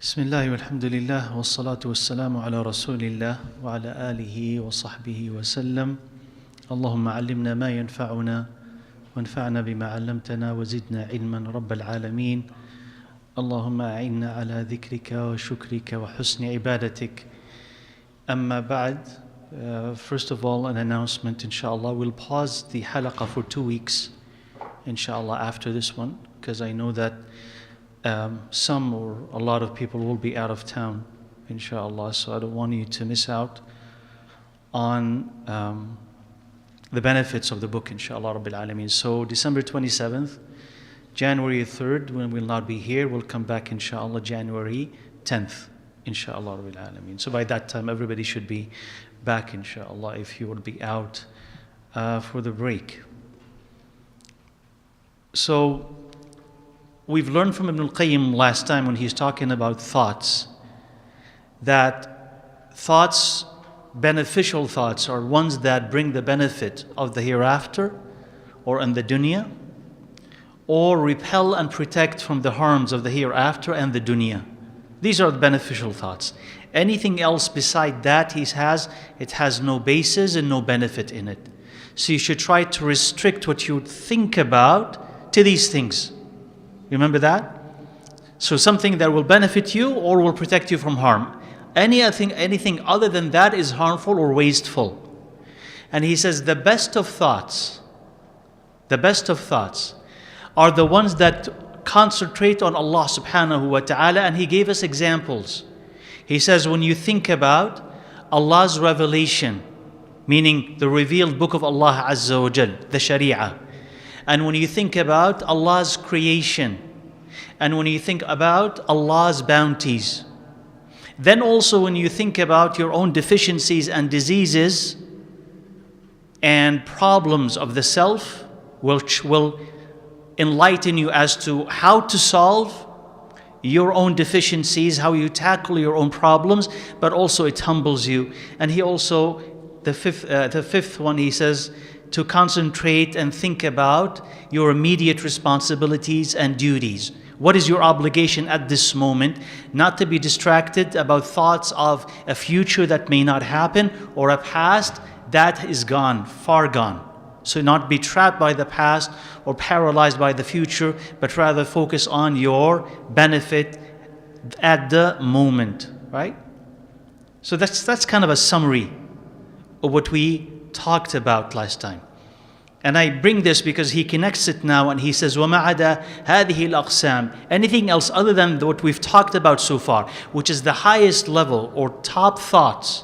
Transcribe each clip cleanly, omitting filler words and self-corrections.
بسم الله والحمد لله والصلاة والسلام على رسول الله وعلى آله وصحبه وسلم. اللهم علمنا ما ينفعنا وانفعنا بما علمتنا وزدنا علما رب العالمين. اللهم أعنا على ذكرك وشكرك وحسن عبادتك. أما بعد, first of all, an announcement, inshallah. We'll pause the halaqah for 2 weeks, inshallah, after this one, because I know that some or a lot of people will be out of town, inshallah, so I don't want you to miss out on the benefits of the book, inshallah, Rabbil Alameen. So December 27th, January 3rd, when we'll not be here, we'll come back, inshallah, January 10th, inshallah, Rabbil Alameen. So by that time, everybody should be back, inshallah, if you will be out for the break. So we've learned from ibnalqayyim last time when he's talking about thoughts, that thoughts, beneficial thoughts, are ones that bring the benefit of the hereafter or in the dunya, or repel and protect from the harms of the hereafter and the dunya. These are the beneficial thoughts. Anything else beside that it has no basis and no benefit in it. So you should try to restrict what you think about to these things. Remember that? So something that will benefit you or will protect you from harm. Anything other than that is harmful or wasteful. And he says the best of thoughts are the ones that concentrate on Allah subhanahu wa ta'ala, and he gave us examples. He says when you think about Allah's revelation, meaning the revealed book of Allah Azza wa Jal, the Sharia, and when you think about Allah's creation, and when you think about Allah's bounties, then also when you think about your own deficiencies and diseases and problems of the self, which will enlighten you as to how to solve your own deficiencies, how you tackle your own problems, but also it humbles you. And he also, the fifth one, he says, to concentrate and think about your immediate responsibilities and duties. What is your obligation at this moment? Not to be distracted about thoughts of a future that may not happen or a past that is gone, far gone. So not be trapped by the past or paralyzed by the future, but rather focus on your benefit at the moment, right? So that's kind of a summary of what we talked about last time. And I bring this because he connects it now and he says, وَمَا عَدَى هَذِهِ الْأَقْسَامِ. Anything else other than what we've talked about so far, which is the highest level or top thoughts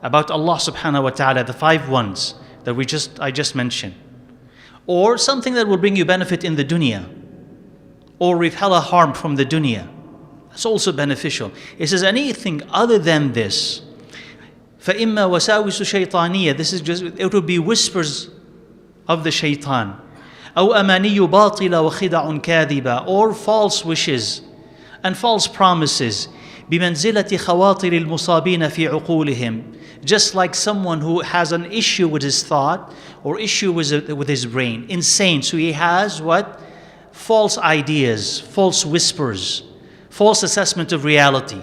about Allah subhanahu wa ta'ala, the 5 ones that I just mentioned, or something that will bring you benefit in the dunya, or repel a harm from the dunya, that's also beneficial. It says anything other than this, فَإِمَّا وَسَاوِسُ شَيْطَانِيَّةً, this is just, it will be whispers of the shaitan, أو أماني باطلة وخدع كاذبة, or false wishes and false promises, بمنزلة خواطر المصابين في عقولهم, just like someone who has an issue with his thought or issue with his brain, insane. So he has what? False ideas, false whispers, false assessment of reality.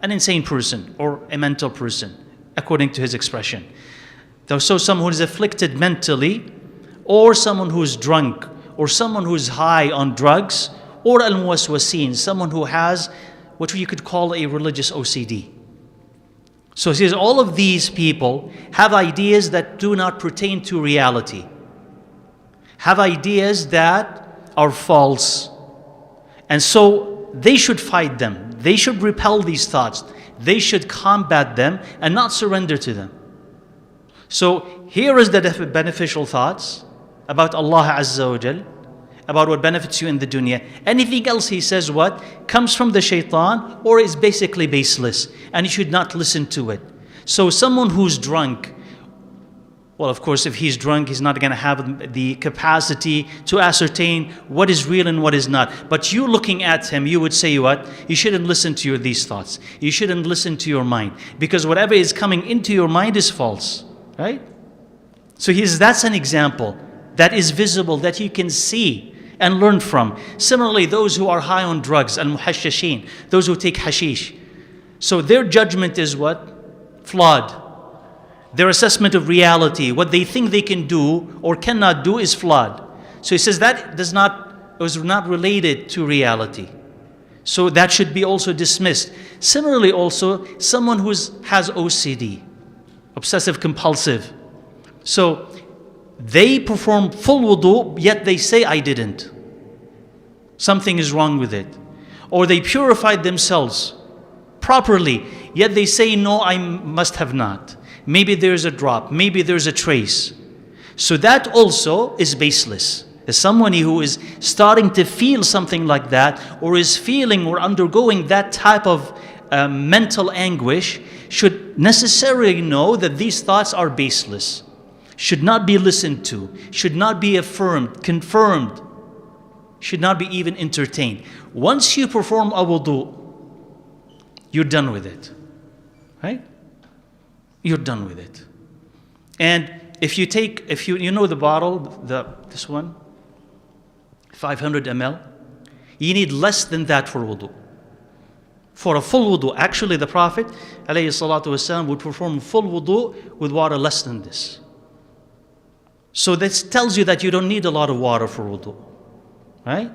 An insane person or a mental person, according to his expression. So someone who is afflicted mentally, or someone who is drunk, or someone who is high on drugs, or al-muwaswasin, someone who has what you could call a religious OCD. So he says all of these people have ideas that do not pertain to reality, have ideas that are false, and so they should fight them. They should repel these thoughts. They should combat them and not surrender to them. So here is the beneficial thoughts about Allah Azza wa Jal, about what benefits you in the dunya. Anything else, he says, what comes from the shaitan or is basically baseless, and you should not listen to it. So someone who's drunk, well, of course, if he's drunk, he's not going to have the capacity to ascertain what is real and what is not. But you looking at him, you would say what? You shouldn't listen to these thoughts. You shouldn't listen to your mind, because whatever is coming into your mind is false, right? So that's an example that is visible, that you can see, and learn from. Similarly, those who are high on drugs, al-muhashashin, those who take hashish. So their judgment is what? Flawed. Their assessment of reality, what they think they can do or cannot do, is flawed. So he says that was not related to reality. So that should be also dismissed. Similarly also, someone who has OCD, obsessive compulsive. So they perform full wudu, yet they say, I didn't. Something is wrong with it. Or they purified themselves properly, yet they say, no, I must have not. Maybe there's a drop, maybe there's a trace. So that also is baseless. As someone who is starting to feel something like that, or is feeling or undergoing that type of mental anguish, should necessarily know that these thoughts are baseless, should not be listened to, should not be affirmed, confirmed, should not be even entertained. Once you perform a wudu, you're done with it, right? You're done with it. And if you know the bottle, this one, 500 ml, you need less than that for wudu. For a full wudu, actually the Prophet ﷺ would perform full wudu with water less than this. So this tells you that you don't need a lot of water for wudu, right?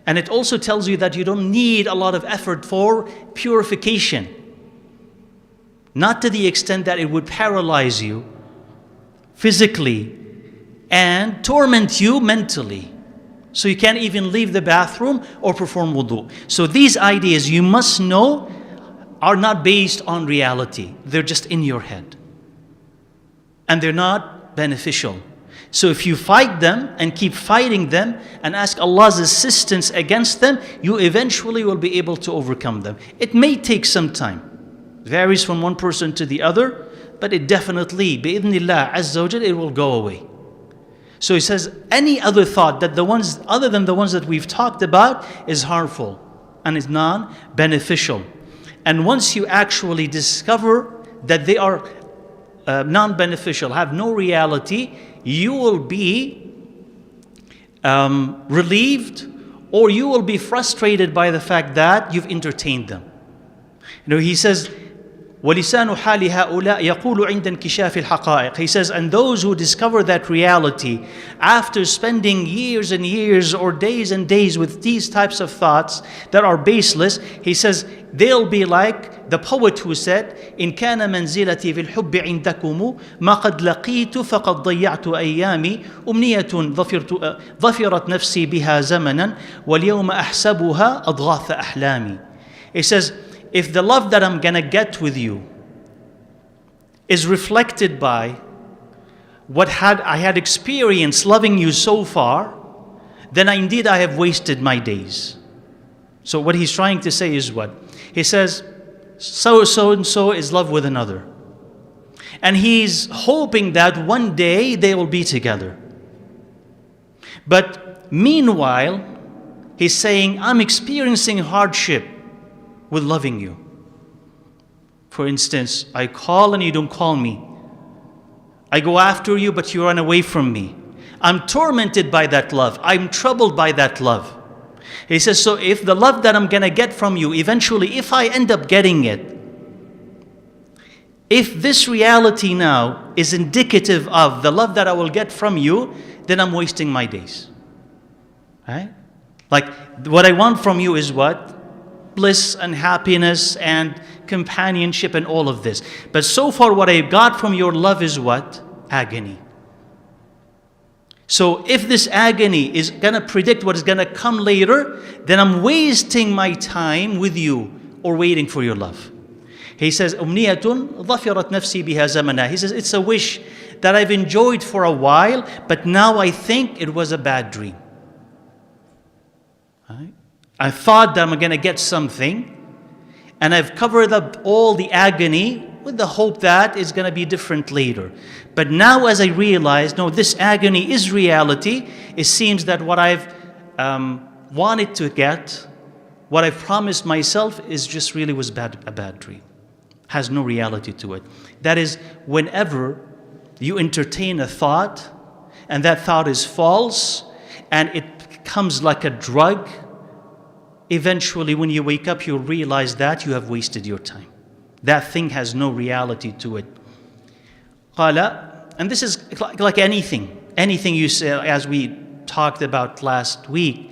And it also tells you that you don't need a lot of effort for purification. Not to the extent that it would paralyze you physically and torment you mentally. So you can't even leave the bathroom or perform wudu. So these ideas, you must know, are not based on reality. They're just in your head. And they're not beneficial. So if you fight them and keep fighting them and ask Allah's assistance against them, you eventually will be able to overcome them. It may take some time. It varies from one person to the other, but it definitely, bi'idhnillah azza wa jal, it will go away. So he says, any other thought that the ones other than the ones that we've talked about is harmful and is non-beneficial. And once you actually discover that they are non-beneficial, have no reality, you will be relieved, or you will be frustrated by the fact that you've entertained them. He says, وَلِسَانُ حَالِ هَؤُلَاءِ يَقُولُ عِنْدَ انْكِشَافِ الْحَقَائِقِ. He says, and those who discover that reality after spending years and years or days and days with these types of thoughts that are baseless, he says, they'll be like the poet who said, إِنْ كَانَ مَنْزِلَتِي فِي الْحُبِّ عِنْدَكُمُ مَا قَدْ لَقِيتُ فَقَدْ ضَيَّعْتُ أَيَّامِي أُمْنِيَةٌ ظَفِرَتْ نَفْسِي بِهَا زَمَنًا وَالْيَوْمَ أَحْسَبُهَا أَضْغَاثَ أَحْلَامِ. He says, if the love that I'm gonna get with you is reflected by what I had experienced loving you so far, then indeed I have wasted my days. So what he's trying to say is what? He says, so and so is love with another. And he's hoping that one day they will be together. But meanwhile, he's saying, I'm experiencing hardship with loving you. For instance, I call and you don't call me. I go after you, but you run away from me. I'm tormented by that love. I'm troubled by that love. He says, so if the love that I'm gonna get from you, eventually, if I end up getting it, if this reality now is indicative of the love that I will get from you, then I'm wasting my days. Right? Like, what I want from you is what? Bliss and happiness and companionship and all of this. But so far what I got from your love is what? Agony. So if this agony is going to predict what is going to come later, then I'm wasting my time with you or waiting for your love. He says, أُمْنِيَةٌ ظَفِرَتْ نَفْسِي بِهَا زَمَنًا. He says, it's a wish that I've enjoyed for a while, but now I think it was a bad dream. Right? I thought that I'm going to get something, and I've covered up all the agony with the hope that it's going to be different later. But now as I realize, no, this agony is reality, it seems that what I've wanted to get, what I've promised myself, is just really was a bad dream. Has no reality to it. That is, whenever you entertain a thought, and that thought is false, and it becomes like a drug, eventually when you wake up, you'll realize that you have wasted your time. That thing has no reality to it. And this is like anything you say, as we talked about last week,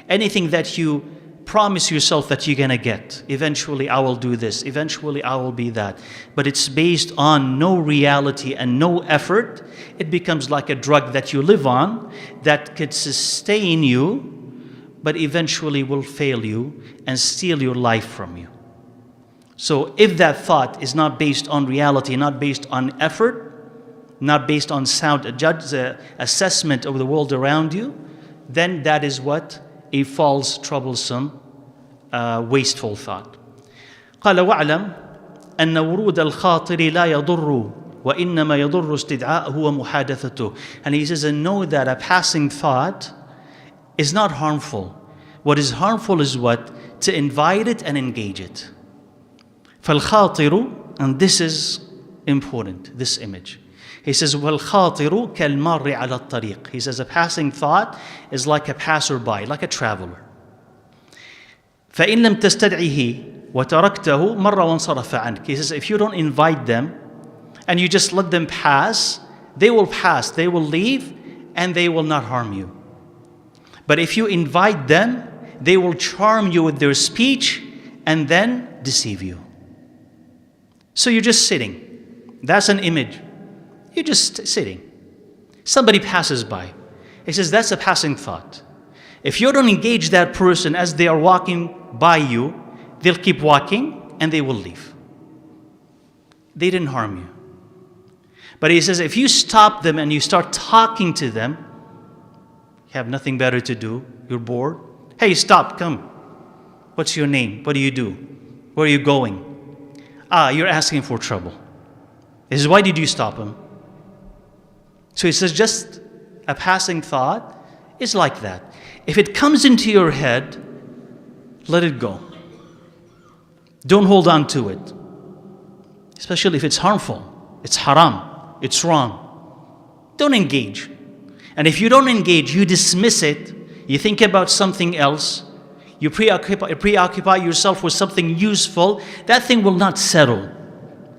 anything that you promise yourself that you're going to get. Eventually I will do this, eventually I will be that. But it's based on no reality and no effort. It becomes like a drug that you live on that could sustain you, but eventually will fail you and steal your life from you. So if that thought is not based on reality, not based on effort, not based on sound assessment of the world around you, then that is what a false, troublesome, wasteful thought. قال واعلم أن ورود الخاطر لا يضر وإنما يضر استدعاءه ومحادثته. And he says, and know that a passing thought is not harmful. What is harmful is what? To invite it and engage it. فالخاطر, and this is important, this image. He says, وَالْخَاطِرُ كَالْمَارِّ عَلَى الطَّرِيقِ. He says, a passing thought is like a passerby, like a traveler. فَإِن لَمْ تَسْتَدْعِهِ وَتَرَكْتَهُ مَرَّ وَانْصَرَفَ عَنْكَ. He says, if you don't invite them, and you just let them pass, they will leave, and they will not harm you. But if you invite them, they will charm you with their speech, and then deceive you. So you're just sitting. That's an image. You're just sitting. Somebody passes by. He says, that's a passing thought. If you don't engage that person as they are walking by you, they'll keep walking and they will leave. They didn't harm you. But he says, if you stop them and you start talking to them, you have nothing better to do, you're bored. Hey, stop, come. What's your name? What do you do? Where are you going? You're asking for trouble. He says, why did you stop him? So he says, just a passing thought is like that. If it comes into your head, let it go. Don't hold on to it. Especially if it's harmful. It's haram. It's wrong. Don't engage. And if you don't engage, you dismiss it, you think about something else, you preoccupy yourself with something useful, that thing will not settle.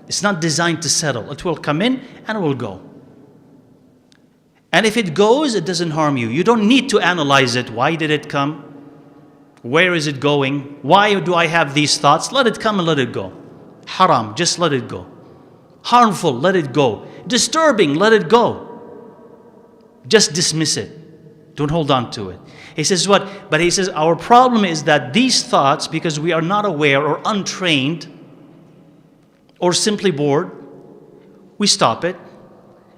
It's not designed to settle. It will come in and it will go. And if it goes, it doesn't harm you. You don't need to analyze it. Why did it come? Where is it going? Why do I have these thoughts? Let it come and let it go. Haram, just let it go. Harmful, let it go. Disturbing, let it go. Just dismiss it. Don't hold on to it. He says what? But he says our problem is that these thoughts, because we are not aware or untrained or simply bored, we stop it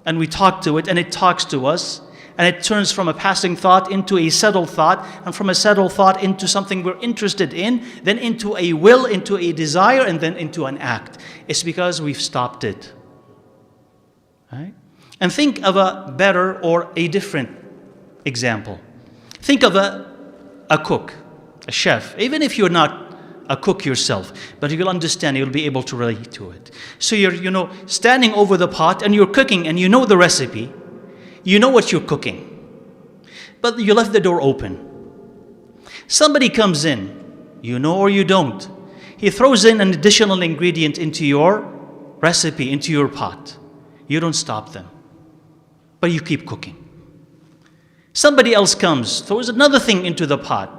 and we talk to it and it talks to us and it turns from a passing thought into a settled thought, and from a settled thought into something we're interested in, then into a will, into a desire, and then into an act. It's because we've stopped it. Right? And think of a better or a different example. Think of a cook, a chef, even if you're not a cook yourself, but you'll understand, you'll be able to relate to it. So you're standing over the pot and you're cooking and you know the recipe, you know what you're cooking, but you left the door open. Somebody comes in, you know or you don't, he throws in an additional ingredient into your recipe, into your pot. You don't stop them, but you keep cooking. Somebody else comes, throws another thing into the pot.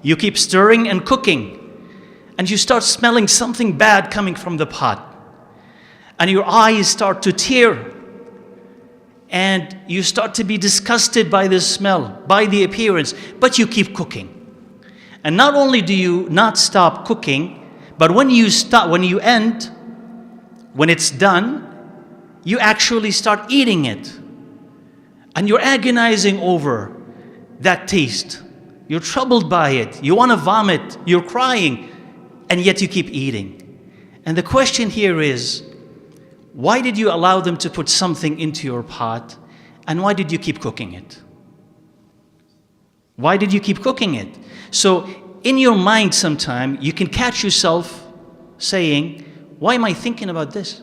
You keep stirring and cooking, and you start smelling something bad coming from the pot. And your eyes start to tear, and you start to be disgusted by the smell, by the appearance, but you keep cooking. And not only do you not stop cooking, but when it's done, you actually start eating it. And you're agonizing over that taste. You're troubled by it. You want to vomit. You're crying. And yet you keep eating. And the question here is, why did you allow them to put something into your pot? And why did you keep cooking it? Why did you keep cooking it? So in your mind sometime, you can catch yourself saying, why am I thinking about this?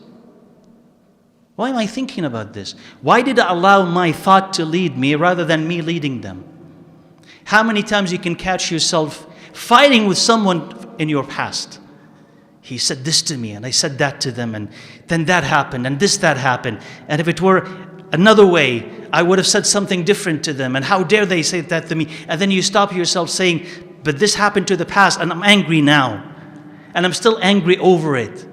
Why am I thinking about this? Why did I allow my thought to lead me rather than me leading them? How many times you can catch yourself fighting with someone in your past? He said this to me, and I said that to them, and then that happened, and that happened. And if it were another way, I would have said something different to them, and how dare they say that to me? And then you stop yourself saying, but this happened to the past, and I'm angry now. And I'm still angry over it.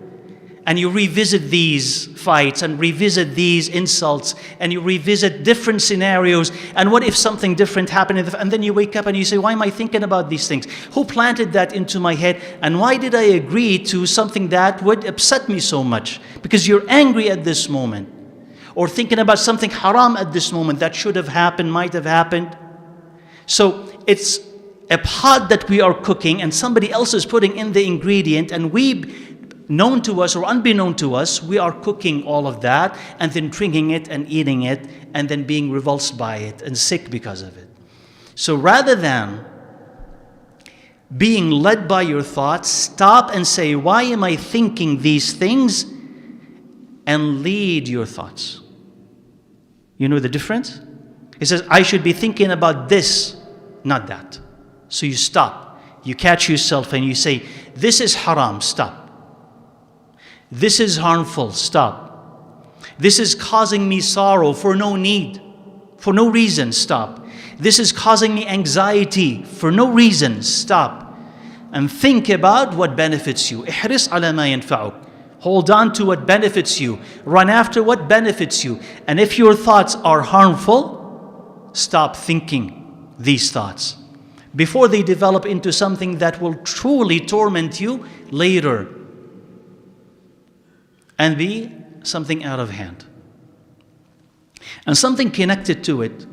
And you revisit these fights, and revisit these insults, and you revisit different scenarios. And what if something different happened? And then you wake up and you say, why am I thinking about these things? Who planted that into my head? And why did I agree to something that would upset me so much? Because you're angry at this moment. Or thinking about something haram at this moment that should have happened, might have happened. So it's a pot that we are cooking, and somebody else is putting in the ingredient, and known to us or unbeknown to us, we are cooking all of that and then drinking it and eating it and then being revulsed by it and sick because of it. So rather than being led by your thoughts, stop and say, why am I thinking these things? And lead your thoughts. You know the difference? It says, I should be thinking about this, not that. So you stop. You catch yourself and you say, this is haram, stop. This is harmful, stop. This is causing me sorrow for no need, for no reason, stop. This is causing me anxiety for no reason, stop. And think about what benefits you. احرص على ما ينفعك. Hold on to what benefits you. Run after what benefits you. And if your thoughts are harmful, stop thinking these thoughts before they develop into something that will truly torment you later and be something out of hand. And something connected to it,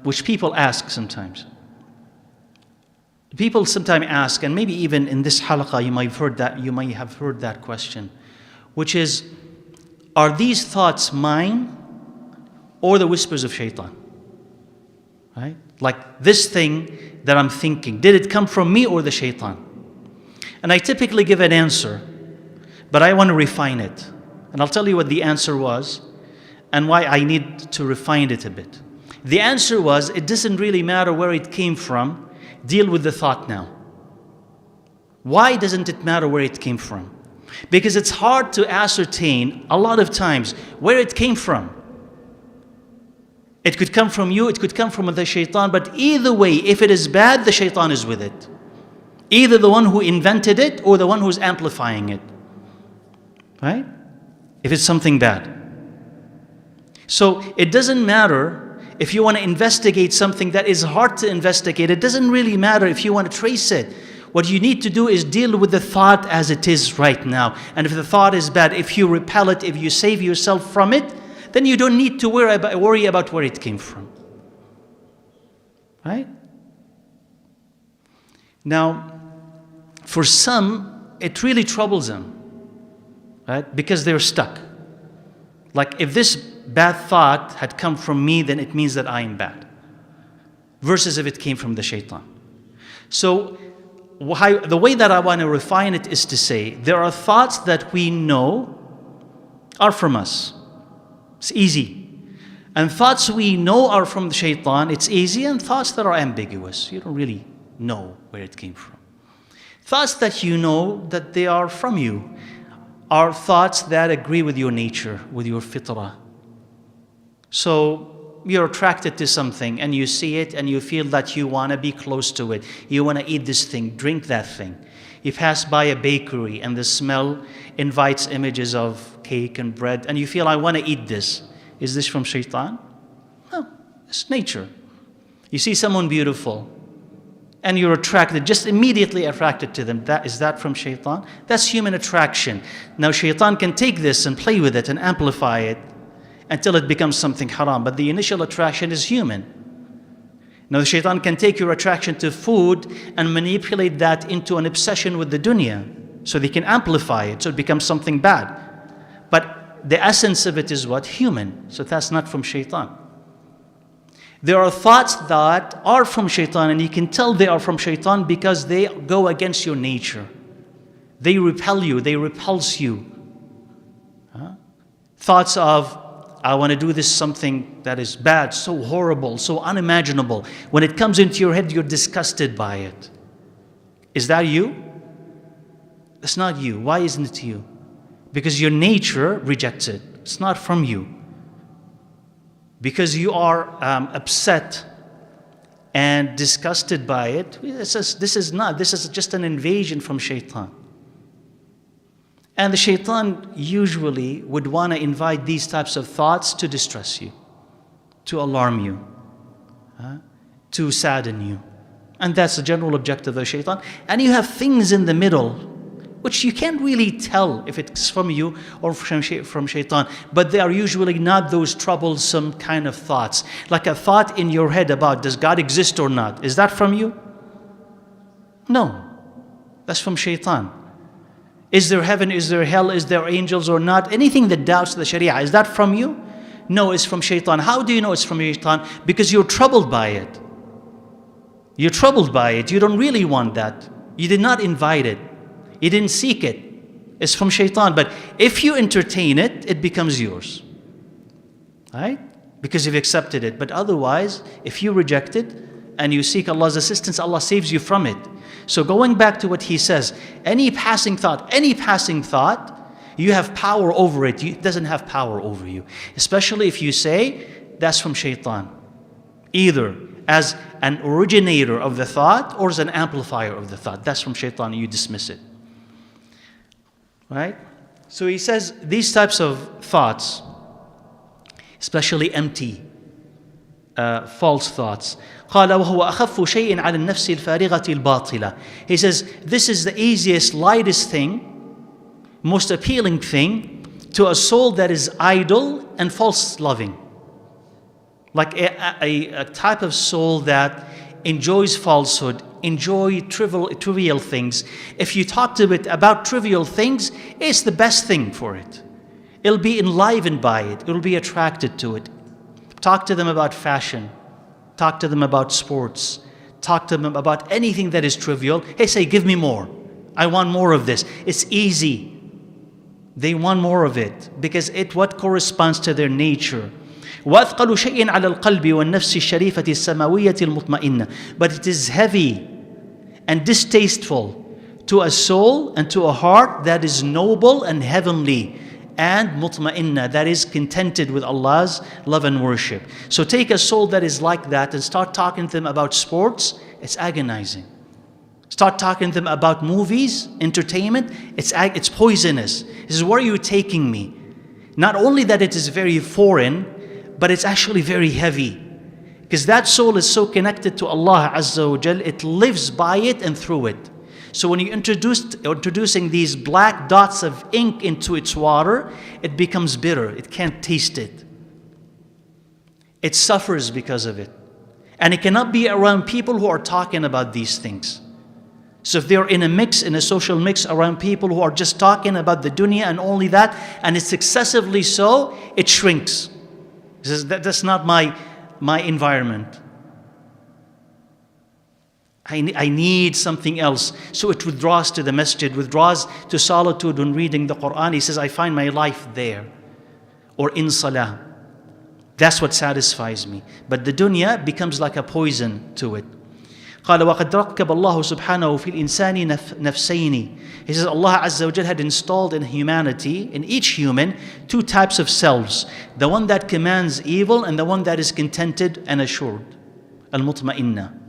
which people ask sometimes. People sometimes ask, and maybe even in this halaqah you might have heard that question, which is, are these thoughts mine or the whispers of shaitan? Right? Like this thing that I'm thinking, did it come from me or the shaitan? And I typically give an answer, but I want to refine it. And I'll tell you what the answer was and why I need to refine it a bit. The answer was, it doesn't really matter where it came from. Deal with the thought now. Why doesn't it matter where it came from? Because it's hard to ascertain a lot of times where it came from. It could come from you, it could come from the shaitan, but either way, if it is bad, the shaitan is with it. Either the one who invented it or the one who's amplifying it. Right? If it's something bad. So it doesn't matter if you want to investigate something that is hard to investigate. It doesn't really matter if you want to trace it. What you need to do is deal with the thought as it is right now. And if the thought is bad, if you repel it, if you save yourself from it, then you don't need to worry about where it came from. Right? Now, for some, it really troubles them. Right? Because they're stuck. Like, if this bad thought had come from me, then it means that I am bad. Versus if it came from the shaitan. So, the way that I want to refine it is to say, there are thoughts that we know are from us. It's easy. And thoughts we know are from the shaitan, it's easy. And thoughts that are ambiguous, you don't really know where it came from. Thoughts that you know that they are from you are thoughts that agree with your nature, with your fitrah. So you're attracted to something and you see it and you feel that you want to be close to it. You want to eat this thing, drink that thing. You pass by a bakery and the smell invites images of cake and bread and you feel, I want to eat this. Is this from shaitan? No, it's nature. You see someone beautiful and you're attracted, just immediately attracted to them. Is that from shaitan? That's human attraction. Now shaitan can take this and play with it and amplify it until it becomes something haram. But the initial attraction is human. Now the shaitan can take your attraction to food and manipulate that into an obsession with the dunya. So they can amplify it, so it becomes something bad. But the essence of it is what? Human. So that's not from shaitan. There are thoughts that are from shaitan, and you can tell they are from shaitan because they go against your nature. They repel you, they repulse you. Thoughts of, I want to do this something that is bad, so horrible, so unimaginable. When it comes into your head, you're disgusted by it. Is that you? It's not you. Why isn't it you? Because your nature rejects it. It's not from you. Because you are upset and disgusted by it. This is just an invasion from shaitan. And the shaitan usually would want to invite these types of thoughts to distress you, to alarm you, to sadden you. And that's the general objective of shaitan. And you have things in the middle, which you can't really tell if it's from you or from shaitan. But they are usually not those troublesome kind of thoughts. Like a thought in your head about, does God exist or not? Is that from you? No, that's from shaitan. Is there heaven, is there hell, is there angels or not? Anything that doubts the Sharia, is that from you? No, it's from shaitan. How do you know it's from shaitan? Because you're troubled by it. You're troubled by it. You don't really want that. You did not invite it. You didn't seek it. It's from shaitan. But if you entertain it, it becomes yours. Right? Because you've accepted it. But otherwise, if you reject it and you seek Allah's assistance, Allah saves you from it. So going back to what he says, any passing thought, you have power over it. It doesn't have power over you. Especially if you say, that's from shaitan. Either as an originator of the thought or as an amplifier of the thought. That's from shaitan, you dismiss it. Right? So he says, these types of thoughts, especially empty, false thoughts. قال وهو أخف شيء على النفس الفارغة الباطلة. He says, this is the easiest, lightest thing, most appealing thing to a soul that is idle and false-loving. Like a type of soul that enjoys falsehood, enjoy trivial things. If you talk to it about trivial things, it's the best thing for it. It'll be enlivened by it. It'll be attracted to it. Talk to them about fashion. Talk to them about sports. Talk to them about anything that is trivial. Hey, say, give me more. I want more of this. It's easy. They want more of it because what corresponds to their nature. وَأَثْقَلُ شَيْءٍ عَلَى الْقَلْبِ وَالنَّفْسِ الشَّرِيفَةِ السَّمَوِيَّةِ الْمُطْمَئِنَّةِ. But it is heavy and distasteful to a soul and to a heart that is noble and heavenly, and mutma'inna, that is contented with Allah's love and worship. So take a soul that is like that and start talking to them about sports, it's agonizing. Start talking to them about movies, entertainment, it's poisonous. This is where you're taking me. Not only that it is very foreign, but it's actually very heavy. Because that soul is so connected to Allah Azza wa Jal, it lives by it and through it. So when you introducing these black dots of ink into its water, it becomes bitter. It can't taste it. It suffers because of it. And it cannot be around people who are talking about these things. So if they're in a social mix around people who are just talking about the dunya and only that, and it's excessively so, it shrinks. It says, that's not my environment. I need something else. So it withdraws to the masjid, withdraws to solitude when reading the Quran. He says, I find my life there. Or in salah. That's what satisfies me. But the dunya becomes like a poison to it. قال وقد ركب الله سبحانه في الإنسان نفسين. He says Allah Azza wa Jal had installed in humanity, in each human, two types of selves. The one that commands evil and the one that is contented and assured. Al-mutma'inna.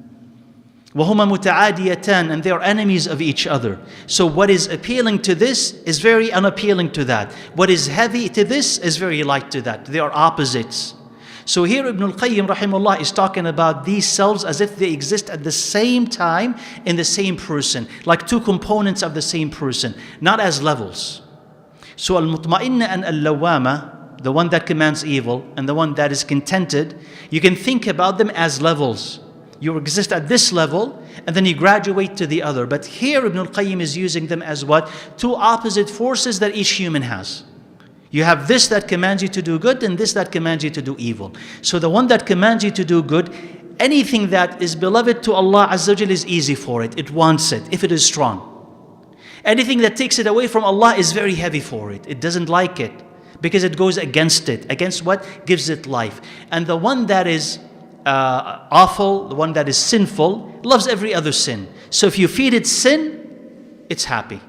وَهُمَا مُتَعَادِيَتَانِ, and they are enemies of each other. So what is appealing to this is very unappealing to that. What is heavy to this is very light to that. They are opposites. So here ibnalqayyim rahimahullah is talking about these selves as if they exist at the same time in the same person. Like two components of the same person, not as levels. So al-mutma'inna and al-lawama, the one that commands evil and the one that is contented, you can think about them as levels. You exist at this level and then you graduate to the other. But here Ibn al-Qayyim is using them as what? Two opposite forces that each human has. You have this that commands you to do good and this that commands you to do evil. So the one that commands you to do good, anything that is beloved to Allah Azza wa Jal is easy for it. It wants it if it is strong. Anything that takes it away from Allah is very heavy for it. It doesn't like it. because it goes against it, against what gives it life. And the one that is awful, the one that is sinful, loves every other sin. So if you feed it sin, it's happy.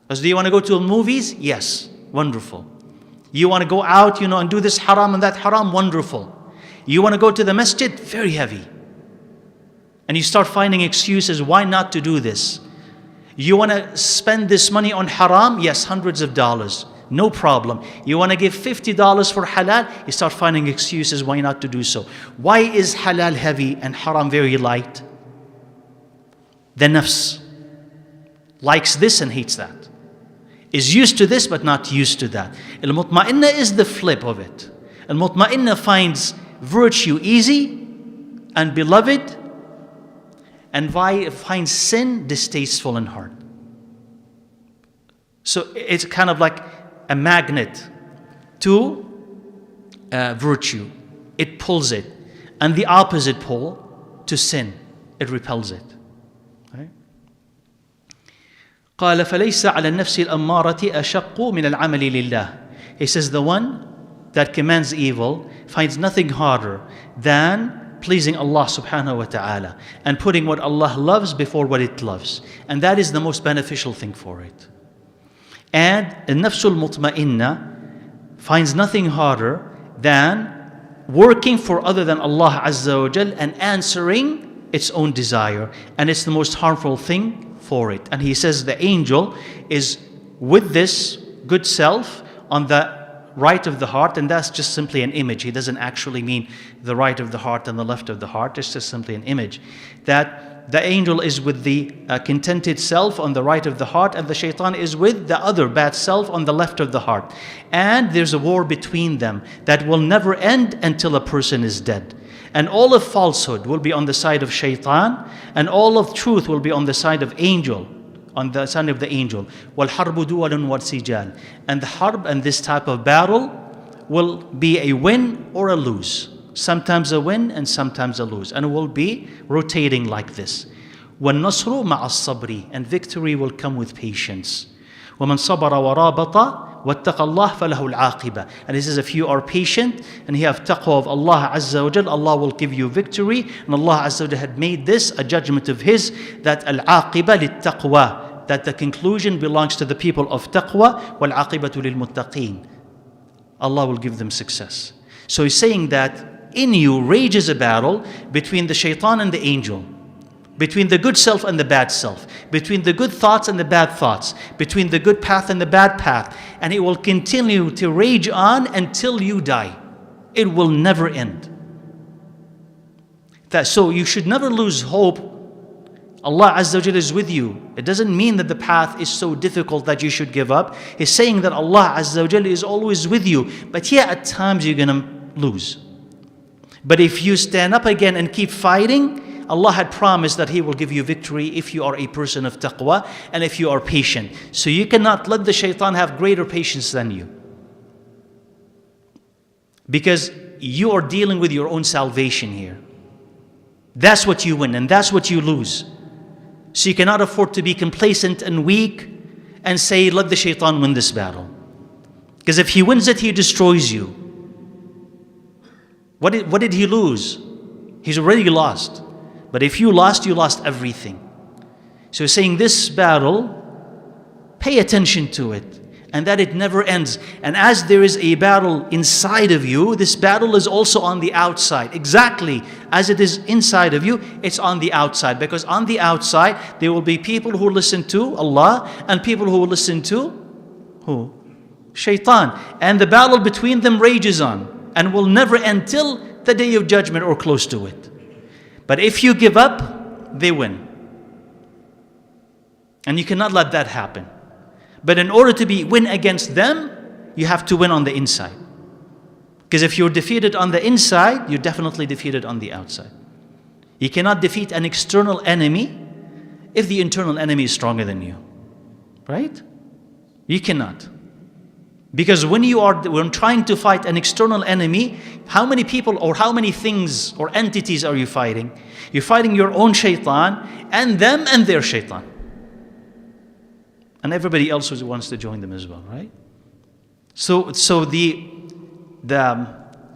As do you want to go to the movies? Yes, wonderful. You want to go out, and do this haram and that haram? Wonderful. You want to go to the masjid? Very heavy. And you start finding excuses why not to do this. You want to spend this money on haram? Yes, hundreds of dollars. No problem. You want to give $50 for halal? You start finding excuses why not to do so. Why is halal heavy and haram very light? The nafs likes this and hates that. Is used to this but not used to that. Al-mutma'inna is the flip of it. Al-mutma'inna finds virtue easy and beloved, and finds sin distasteful and hard. So it's kind of like a magnet to virtue. It pulls it. And the opposite pole to sin, it repels it. Right? قال فليس على النفس الأمارة أشق من العمل لله. He says the one that commands evil finds nothing harder than pleasing Allah subhanahu wa ta'ala and putting what Allah loves before what it loves. And that is the most beneficial thing for it. And النفس المطمئنة finds nothing harder than working for other than Allah Azza wa Jal and answering its own desire. And it's the most harmful thing for it. And he says the angel is with this good self on the right of the heart, and that's just simply an image. He doesn't actually mean the right of the heart and the left of the heart. It's just simply an image. That the angel is with the contented self on the right of the heart, and the shaitan is with the other bad self on the left of the heart. And there's a war between them that will never end until a person is dead. And all of falsehood will be on the side of shaitan, and all of truth will be on the side of angel, on the side of the angel. وَالْحَرْبُ دُوَلٌ وَالْسِجَالٌ. And the harb and this type of battle will be a win or a lose. Sometimes a win and sometimes a lose. And it will be rotating like this. وَالنَّصْرُ مَعَ الصَّبْرِ. And victory will come with patience. وَمَنْ صَبَرَ وَرَابَطَ وَاتَّقَى اللَّهَ فَلَهُ الْعَاقِبَةِ. And he says if you are patient and you have taqwa of Allah Azza wa Jal, Allah will give you victory. And Allah Azza wa Jal had made this a judgment of His, that al-aqiba lit-taqwa, that the conclusion belongs to the people of taqwa, wal-aqibatu lil-muttaqeen. Allah will give them success. So he's saying that in you rages a battle between the shaitan and the angel, between the good self and the bad self, between the good thoughts and the bad thoughts, between the good path and the bad path. And it will continue to rage on until you die. It will never end. So you should never lose hope. Allah Azza wa Jalla is with you. It doesn't mean that the path is so difficult that you should give up. He's saying that Allah Azza wa Jalla is always with you. But yeah, at times you're going to lose. But if you stand up again and keep fighting, Allah had promised that He will give you victory if you are a person of taqwa and if you are patient. So you cannot let the shaitan have greater patience than you. Because you are dealing with your own salvation here. That's what you win and that's what you lose. So you cannot afford to be complacent and weak and say, let the shaitan win this battle. Because if he wins it, he destroys you. What did he lose? He's already lost. But if you lost everything. So he's saying this battle, pay attention to it. And that it never ends. And as there is a battle inside of you, this battle is also on the outside. Exactly as it is inside of you, it's on the outside. Because on the outside, there will be people who listen to Allah and people who will listen to who? Shaitan. And the battle between them rages on and will never end till the day of judgment or close to it. But if you give up, they win. And you cannot let that happen. But in order to win against them, you have to win on the inside. Because if you're defeated on the inside, you're definitely defeated on the outside. You cannot defeat an external enemy if the internal enemy is stronger than you. Right? You cannot. Because when trying to fight an external enemy, how many people or how many things or entities are you fighting? You're fighting your own shaitan and them and their shaitan. And everybody else who wants to join them as well, right? So the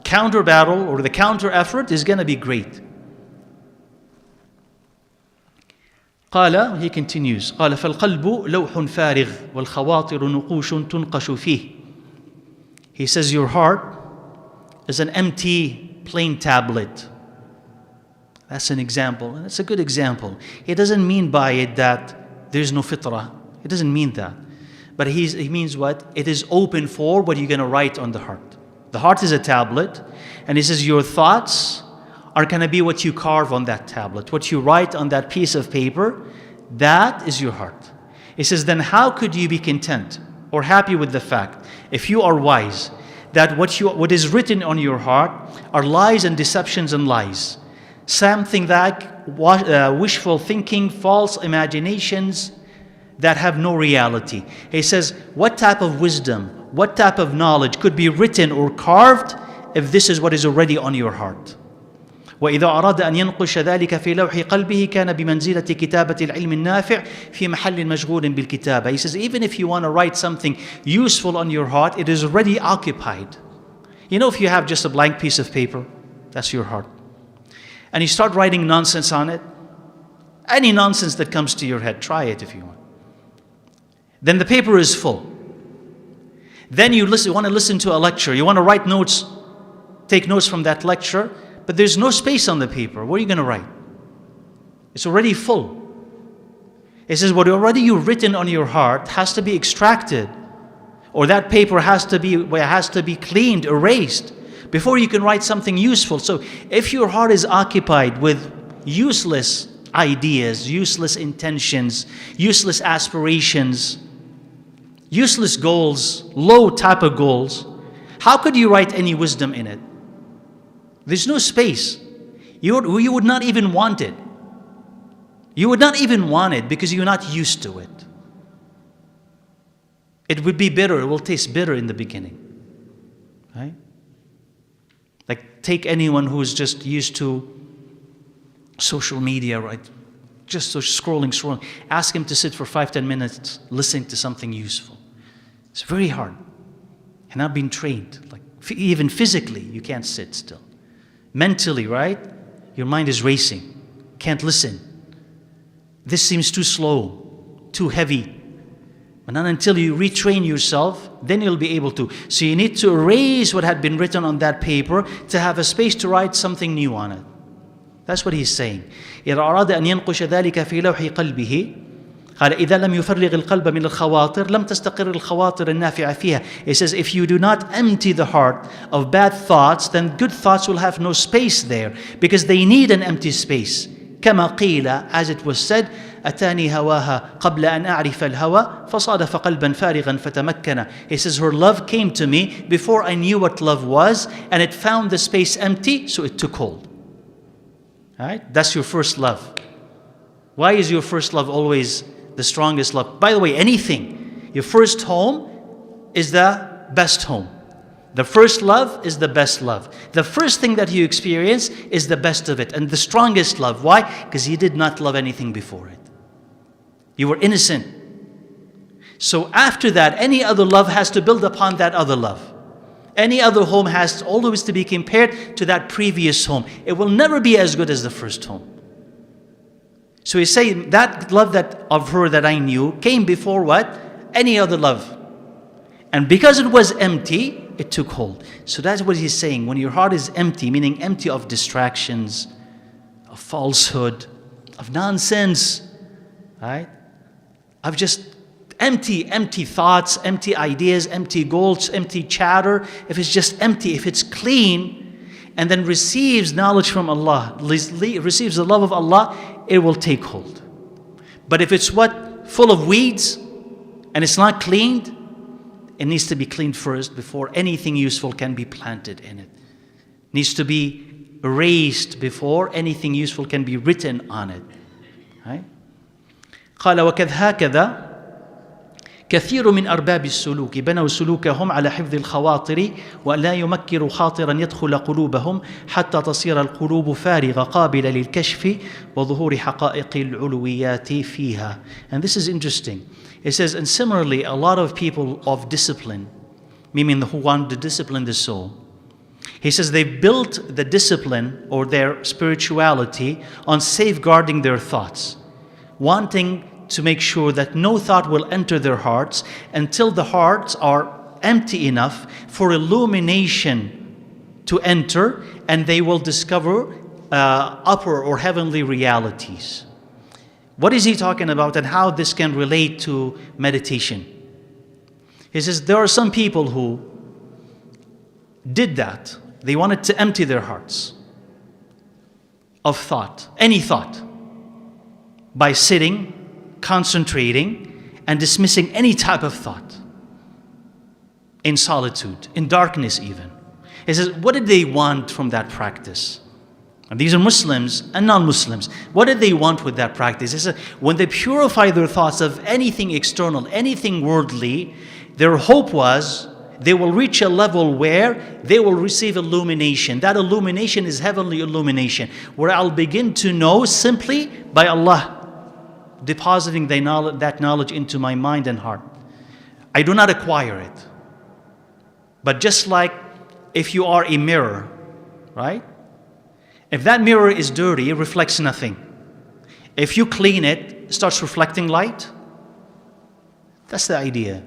counter battle or the counter effort is going to be great. He continues, قال فالقلب لوح فارغ والخواطر نقوش تنقش فيه. He says your heart is an empty plain tablet. That's an example, and it's a good example. He doesn't mean by it that there's no fitrah. He doesn't mean that. But he means what? It is open for what you're going to write on the heart. The heart is a tablet, and he says your thoughts are going to be what you carve on that tablet. What you write on that piece of paper, that is your heart. He says, then how could you be content or happy with the fact, if you are wise, that what is written on your heart are lies and deceptions and lies? Something like wishful thinking, false imaginations that have no reality. He says, what type of wisdom, what type of knowledge could be written or carved if this is what is already on your heart? وإذا أراد أن ينقش ذلك في لوح قلبه كان بمنزلة كتابة العلم النافع في محل مشغول بالكتابة. He says, even if you want to write something useful on your heart, it is already occupied. You know, if you have just a blank piece of paper, that's your heart, and you start writing nonsense on it, any nonsense that comes to your head, try it if you want. Then the paper is full. Then you want to listen to a lecture, you want to write notes, take notes from that lecture, but there's no space on the paper. What are you going to write? It's already full. It says what already you've written on your heart has to be extracted, or that paper has to be cleaned, erased, before you can write something useful. So if your heart is occupied with useless ideas, useless intentions, useless aspirations, useless goals, low type of goals, how could you write any wisdom in it? There's no space. You would not even want it. You would not even want it because you're not used to it. It would be bitter. It will taste bitter in the beginning. Right? Like take anyone who's just used to social media, right? Just so scrolling. Ask him to sit for 5-10 minutes listening to something useful. It's very hard. You're not being trained. Like even physically, you can't sit still. Mentally, right? Your mind is racing. Can't listen. This seems too slow, too heavy. But not until you retrain yourself, then you'll be able to. So you need to erase what had been written on that paper to have a space to write something new on it. That's what he's saying. إذا أراد أن ينقش ذلك في لوح قلبه قال إذا لم يفرغ القلب من الخواطر لم تستقر الخواطر النافعة فيها. He says if you do not empty the heart of bad thoughts, then good thoughts will have no space there because they need an empty space. كما قيل, as it was said, أتاني هواها قبل أن أعرف الهوى فصادف قلبا فارغا فتمكن. He says her love came to me before I knew what love was, and it found the space empty, so it took hold. Right? That's your first love. Why is your first love always the strongest love? By the way, anything, your first home is the best home. The first love is the best love. The first thing that you experience is the best of it and the strongest love. Why? Because you did not love anything before it. You were innocent. So after that, any other love has to build upon that other love. Any other home has always to be compared to that previous home. It will never be as good as the first home. So he's saying that love of her that I knew came before what? Any other love. And because it was empty, it took hold. So that's what he's saying. When your heart is empty, meaning empty of distractions, of falsehood, of nonsense, right? Of just empty thoughts, empty ideas, empty goals, empty chatter. If it's just empty, if it's clean, and then receives knowledge from Allah, receives the love of Allah, it will take hold. But if it's full of weeds, and it's not cleaned, it needs to be cleaned first before anything useful can be planted in it. It needs to be erased before anything useful can be written on it. Right? قال وكذا كثير من أرباب السلوك بنوا سلوكهم على حفظ الخواطر ولا يمكروا خاطرا يدخل قلوبهم حتى تصير القلوب فارغة قابلة للكشف وظهور حقائق العلويات فيها. And this is interesting. It says, and similarly, a lot of people of discipline, meaning who want to discipline the soul. He says they built the discipline or their spirituality on safeguarding their thoughts, wanting to make sure that no thought will enter their hearts until the hearts are empty enough for illumination to enter, and they will discover upper or heavenly realities. What is he talking about and how this can relate to meditation? He says there are some people who did that. They wanted to empty their hearts of thought, any thought, by sitting, concentrating, and dismissing any type of thought in solitude, in darkness even. He says, what did they want from that practice? And these are Muslims and non-Muslims. What did they want with that practice? He said, when they purify their thoughts of anything external, anything worldly, their hope was they will reach a level where they will receive illumination. That illumination is heavenly illumination, where I'll begin to know simply by Allah depositing that knowledge into my mind and heart. I do not acquire it. But just like if you are a mirror, right? If that mirror is dirty, it reflects nothing. If you clean it, it starts reflecting light. That's the idea.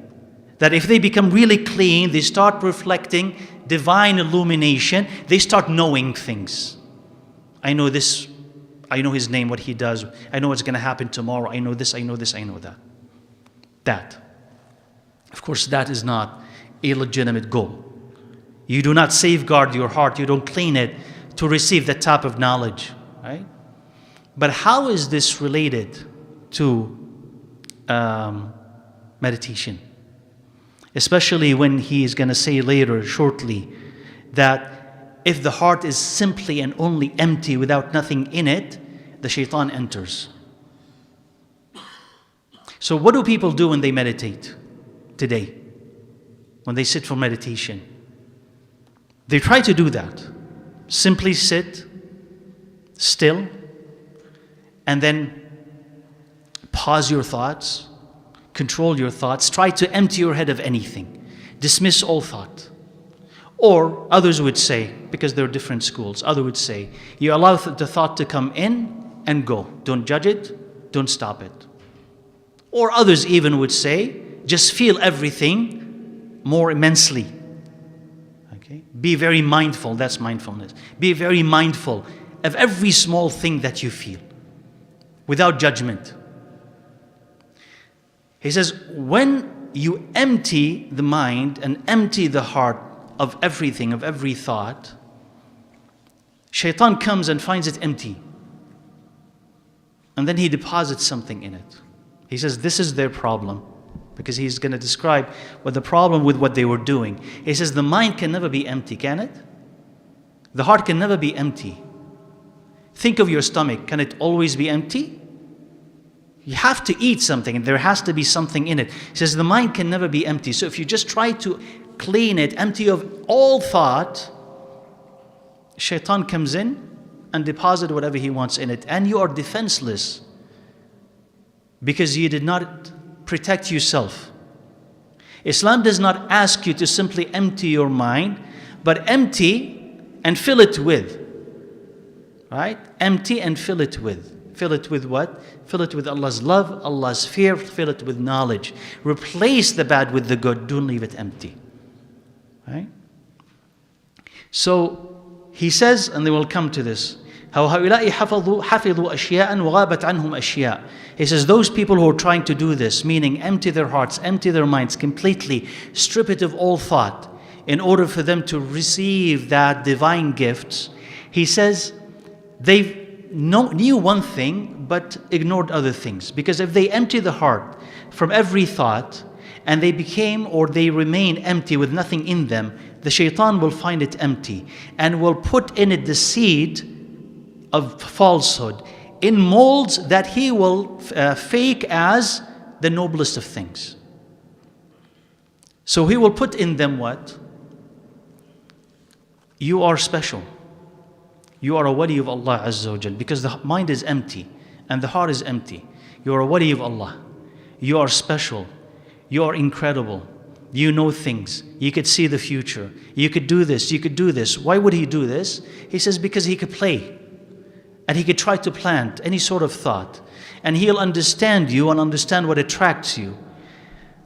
That if they become really clean, they start reflecting divine illumination, they start knowing things. I know this, I know his name, what he does, I know what's going to happen tomorrow, I know this, I know this, I know that. That. Of course, that is not a legitimate goal. You do not safeguard your heart, you don't clean it to receive that type of knowledge, right? But how is this related to meditation? Especially when he is going to say later, shortly, that if the heart is simply and only empty without nothing in it, the shaitan enters. So what do people do when they meditate today? When they sit for meditation? They try to do that. Simply sit still and then pause your thoughts, control your thoughts, try to empty your head of anything, dismiss all thought. Or others would say, because there are different schools, others would say, you allow the thought to come in and go. Don't judge it, don't stop it. Or others even would say, just feel everything more immensely. Okay? Be very mindful, that's mindfulness. Be very mindful of every small thing that you feel, without judgment. He says, when you empty the mind and empty the heart of everything, of every thought, shaitan comes and finds it empty. And then he deposits something in it. He says, this is their problem. Because he's going to describe what the problem with what they were doing. He says, the mind can never be empty, can it? The heart can never be empty. Think of your stomach. Can it always be empty? You have to eat something, and there has to be something in it. He says the mind can never be empty. So if you just try to clean it, empty of all thought, shaitan comes in and deposits whatever he wants in it. And you are defenseless because you did not protect yourself. Islam does not ask you to simply empty your mind, but empty and fill it with. Right? Empty and fill it with. Fill it with what? Fill it with Allah's love, Allah's fear, fill it with knowledge. Replace the bad with the good, don't leave it empty. Right? So he says, and they will come to this, هؤلاء حفظوا أشياء وغابت عنهم أشياء. He says those people who are trying to do this, meaning empty their hearts, empty their minds completely, strip it of all thought, in order for them to receive that divine gifts, he says they knew one thing but ignored other things. Because if they empty the heart from every thought and they became or they remain empty with nothing in them, the shaitan will find it empty and will put in it the seed of falsehood in molds that he will fake as the noblest of things. So he will put in them what? You are special. You are a wali of Allah Azza wa Jal, because the mind is empty and the heart is empty. You are a wali of Allah. You are special. You are incredible. You know things. You could see the future. You could do this. You could do this. Why would he do this? He says because he could play. And he could try to plant any sort of thought. And he'll understand you and understand what attracts you.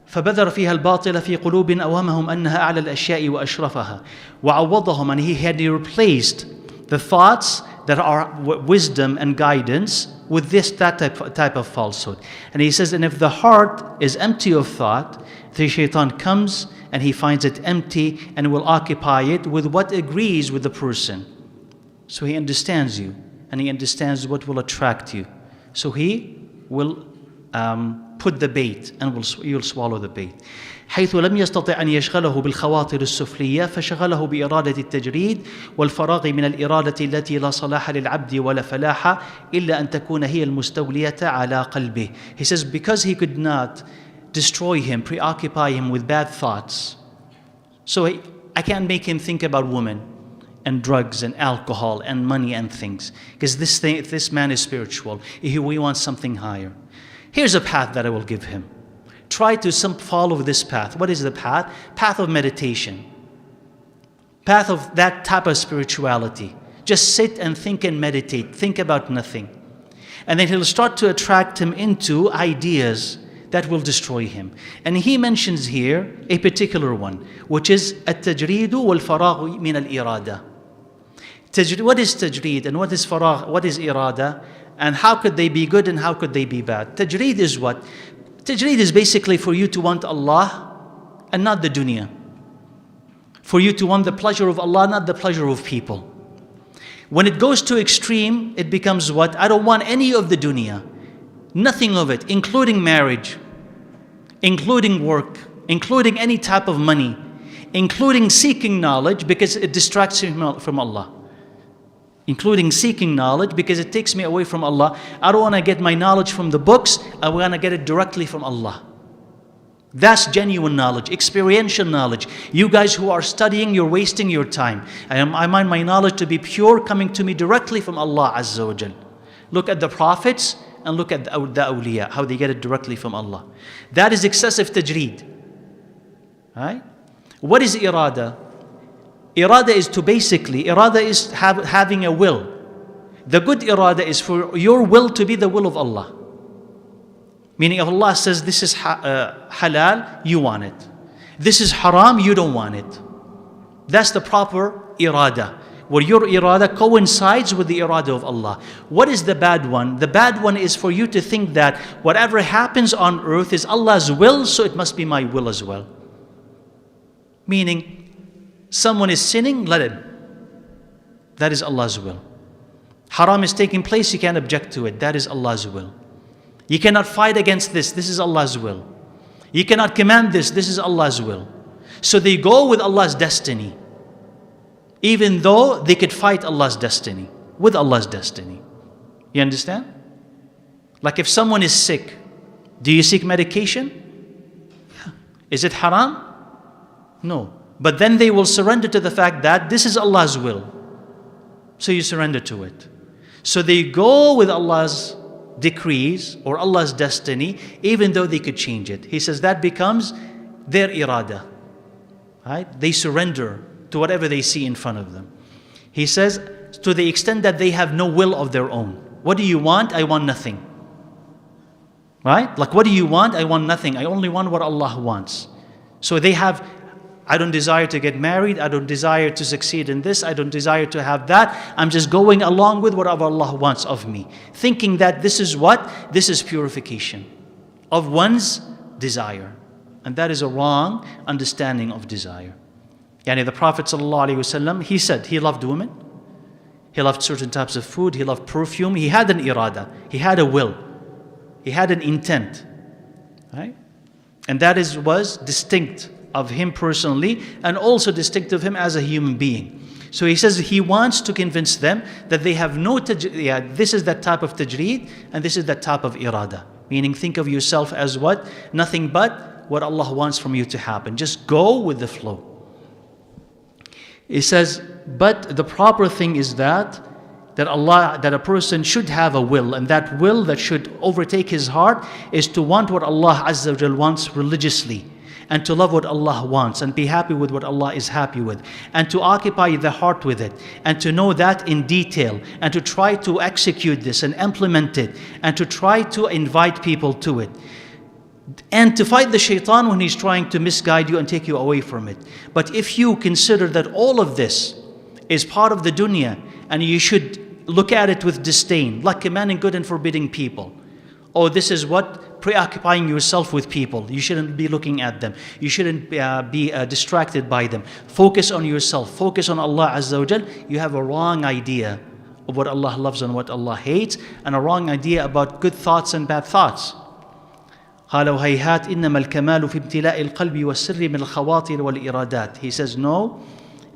فبذر فيها الباطل في قلوب أوهمهم أنها أعلى الأشياء وأشرفها وعوضهم, and he had replaced the thoughts that are wisdom and guidance with that type of falsehood. And he says, and if the heart is empty of thought, the shaitan comes and he finds it empty and will occupy it with what agrees with the person. So he understands you and he understands what will attract you. So he will put the bait and you'll swallow the bait. حيث لم يستطع أن يشغله بالخواطر السفلية فشغله بإرادة التجريد والفراغ من الإرادة التي لا صلاح للعبد ولا فلاح إلا أن تكون هي المستولية على قلبه. He says because he could not destroy him, preoccupy him with bad thoughts. So I can't make him think about women and drugs and alcohol and money and things. Because this man is spiritual. He wants something higher. Here's a path that I will give him. Try to follow this path. What is the path? Path of meditation. Path of that type of spirituality. Just sit and think and meditate. Think about nothing. And then he'll start to attract him into ideas that will destroy him. And he mentions here a particular one, which is التجريد والفراغ من الإرادة. What is tajreed and what is faragh? What is irada? And how could they be good and how could they be bad? Tajreed is what? Tajreed is basically for you to want Allah and not the dunya. For you to want the pleasure of Allah, not the pleasure of people. When it goes to extreme, it becomes what? I don't want any of the dunya. Nothing of it, including marriage, including work, including any type of money, including seeking knowledge because it distracts him from Allah. Including seeking knowledge because it takes me away from Allah. I don't want to get my knowledge from the books. I want to get it directly from Allah. That's genuine knowledge, experiential knowledge. You guys who are studying, you're wasting your time. I mind my knowledge to be pure, coming to me directly from Allah Azza wa Jal. Look at the prophets and look at the awliya, how they get it directly from Allah. That is excessive tajreed. Right? What is irada? Irada is having a will. The good irada is for your will to be the will of Allah. Meaning if Allah says this is halal, you want it. This is haram, you don't want it. That's the proper irada. Where your irada coincides with the irada of Allah. What is the bad one? The bad one is for you to think that whatever happens on earth is Allah's will, so it must be my will as well. Meaning, someone is sinning, let him. That is Allah's will. Haram is taking place, you can't object to it. That is Allah's will. You cannot fight against this. This is Allah's will. You cannot command this. This is Allah's will. So they go with Allah's destiny. Even though they could fight Allah's destiny. With Allah's destiny. You understand? Like if someone is sick, do you seek medication? Yeah. Is it haram? No. But then they will surrender to the fact that this is Allah's will. So you surrender to it. So they go with Allah's decrees or Allah's destiny, even though they could change it. He says that becomes their irada. Right? They surrender to whatever they see in front of them. He says, to the extent that they have no will of their own. What do you want? I want nothing. Right? Like, what do you want? I want nothing. I only want what Allah wants. So they have, I don't desire to get married. I don't desire to succeed in this. I don't desire to have that. I'm just going along with whatever Allah wants of me. Thinking that this is what? This is purification of one's desire. And that is a wrong understanding of desire. Yani the Prophet ﷺ, he said he loved women. He loved certain types of food. He loved perfume. He had an irada. He had a will. He had an intent. Right? And that was distinct of him personally and also distinct of him as a human being. So he says he wants to convince them that they have no this is that type of tajreed and this is that type of irada. Meaning think of yourself as what? Nothing but what Allah wants from you to happen. Just go with the flow. He says, but the proper thing is that a person should have a will, and that will that should overtake his heart is to want what Allah Azza wa Jal wants religiously. and to love what Allah wants and be happy with what Allah is happy with, and to occupy the heart with it, and to know that in detail, and to try to execute this and implement it, and to try to invite people to it, and to fight the shaitan when he's trying to misguide you and take you away from it. But if you consider that all of this is part of the dunya, and you should look at it with disdain, like commanding good and forbidding people. Oh, this is what? Preoccupying yourself with people. You shouldn't be looking at them. You shouldn't be distracted by them. Focus on yourself. Focus on Allah Azza wa Jal. You have a wrong idea of what Allah loves and what Allah hates, and a wrong idea about good thoughts and bad thoughts. قال وهيهات إنما الكمال في ابتلاء القلب والسر من الخواطر والإرادات. He says, no,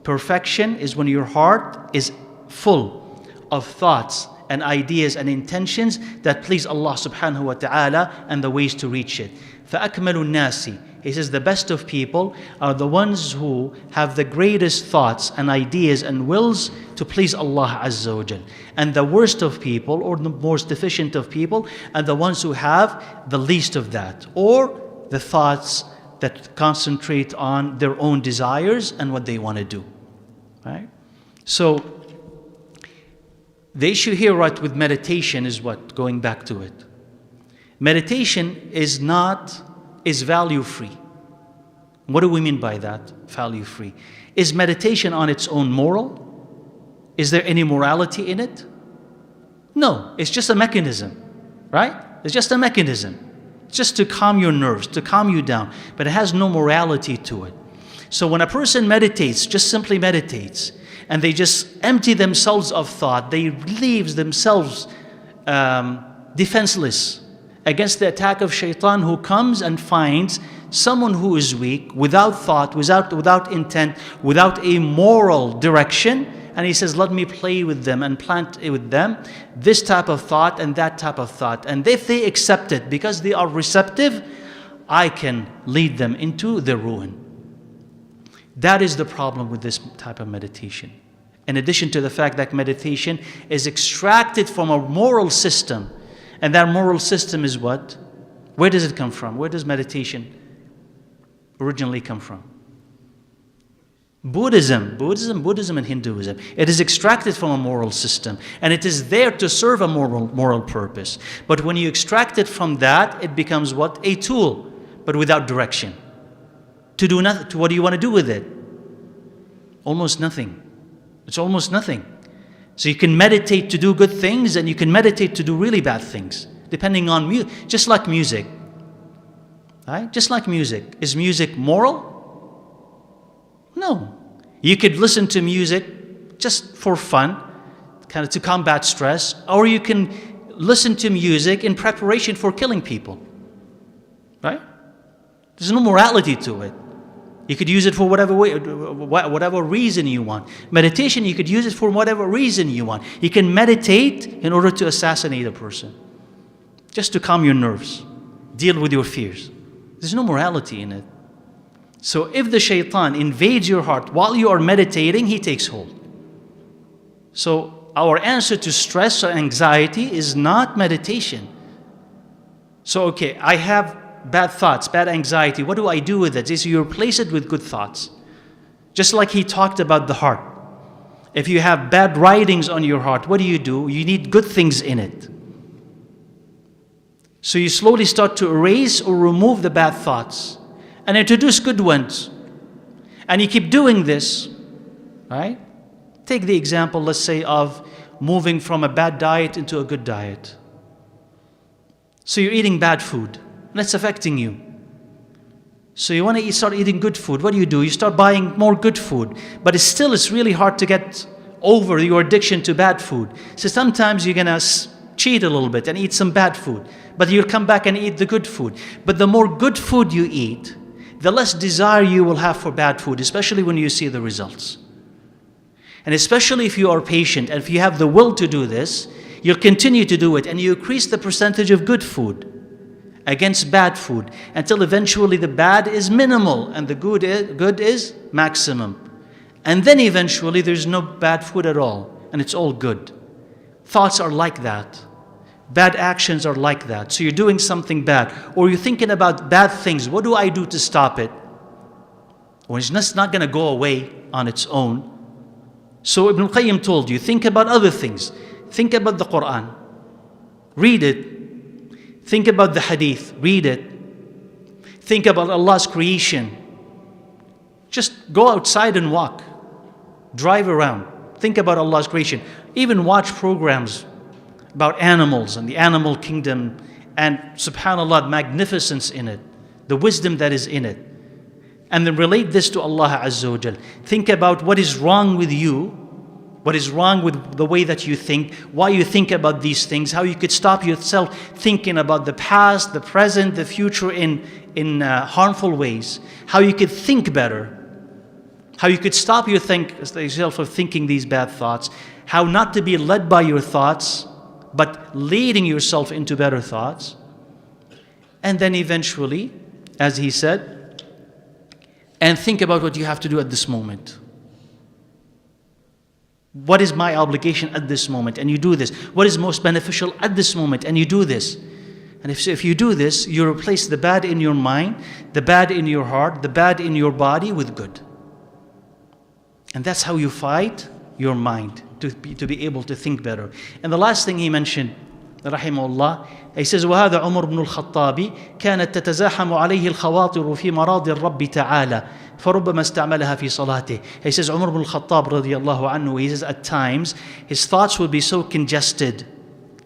perfection is when your heart is full of thoughts and ideas and intentions that please Allah subhanahu wa ta'ala and the ways to reach it. فَأَكْمَلُ النَّاسِ. He says the best of people are the ones who have the greatest thoughts and ideas and wills to please Allah Azza wa Jal. And the worst of people, or the most deficient of people, are the ones who have the least of that, or the thoughts that concentrate on their own desires and what they want to do. Right? So the issue here, right, with meditation is what? Going back to it. Meditation is value-free. What do we mean by that, value-free? Is meditation on its own moral? Is there any morality in it? No, it's just a mechanism, right? It's just a mechanism. It's just to calm your nerves, to calm you down, but it has no morality to it. So when a person meditates, just simply meditates, and they just empty themselves of thought, they leave themselves defenseless against the attack of shaitan, who comes and finds someone who is weak, without thought, without intent, without a moral direction, and he says, let me play with them and plant with them this type of thought and that type of thought. And if they accept it because they are receptive, I can lead them into their ruin. That is the problem with this type of meditation. In addition to the fact that meditation is extracted from a moral system, and that moral system is what? Where does it come from? Where does meditation originally come from? Buddhism and Hinduism. It is extracted from a moral system, and it is there to serve a moral purpose. But when you extract it from that, it becomes what? A tool, but without direction. To do nothing. What do you want to do with it? Almost nothing. It's almost nothing. So you can meditate to do good things, and you can meditate to do really bad things, depending on music. Just like music. Right? Just like music. Is music moral? No. You could listen to music just for fun, kind of to combat stress, or you can listen to music in preparation for killing people. Right? There's no morality to it. You could use it for whatever reason you want. Meditation, you could use it for whatever reason you want. You can meditate in order to assassinate a person, just to calm your nerves, deal with your fears. There's no morality in it. So if the shaitan invades your heart while you are meditating, he takes hold. So our answer to stress or anxiety is not meditation. So okay, I have bad thoughts, bad anxiety. What do I do with it? Is you replace it with good thoughts. Just like he talked about the heart. If you have bad writings on your heart, what do? You need good things in it. So you slowly start to erase or remove the bad thoughts and introduce good ones. And you keep doing this, right? Take the example, let's say, of moving from a bad diet into a good diet. So you're eating bad food. That's affecting you. So you want to start eating good food. What do? You start buying more good food. But it's really hard to get over your addiction to bad food. So sometimes you're going to cheat a little bit and eat some bad food. But you'll come back and eat the good food. But the more good food you eat, the less desire you will have for bad food, especially when you see the results. And especially if you are patient and if you have the will to do this, you'll continue to do it, and you increase the percentage of good food against bad food until eventually the bad is minimal and the good is maximum. And then eventually there's no bad food at all and it's all good. Thoughts are like that. Bad actions are like that. So you're doing something bad, or you're thinking about bad things. What do I do to stop it? or it's just not going to go away on its own. So Ibn al-Qayyim told you, think about other things. Think about the Quran. Read it. Think about the Hadith. Read it. Think about Allah's creation. Just go outside and walk. Drive around. Think about Allah's creation. Even watch programs about animals and the animal kingdom and subhanAllah, the magnificence in it, the wisdom that is in it. And then relate this to Allah Azza wa Jal. Think about what is wrong with you, what is wrong with the way that you think, why you think about these things, how you could stop yourself thinking about the past, the present, the future in harmful ways, how you could think better, how you could stop yourself from thinking these bad thoughts, how not to be led by your thoughts, but leading yourself into better thoughts. And then eventually, as he said, and think about what you have to do at this moment. What is my obligation at this moment? And you do this. What is most beneficial at this moment? And you do this. And if you do this, you replace the bad in your mind, the bad in your heart, the bad in your body with good. And that's how you fight your mind to be able to think better. And the last thing he mentioned, rahimahullah, he says, وَهَذَا عُمَرُ بْنُ الْخَطَّابِ كَانَتْ تَتَزَاحَمُ عَلَيْهِ الْخَوَاطِرُ فِي مَرَاضِ الرَّبِّ تَعَالَى فَرُبَّمَا اسْتَعْمَلَهَا فِي صَلَاتِهِ. He says, Umar ibn al-Khattab radiyallahu anhu, he says, at times, his thoughts would be so congested,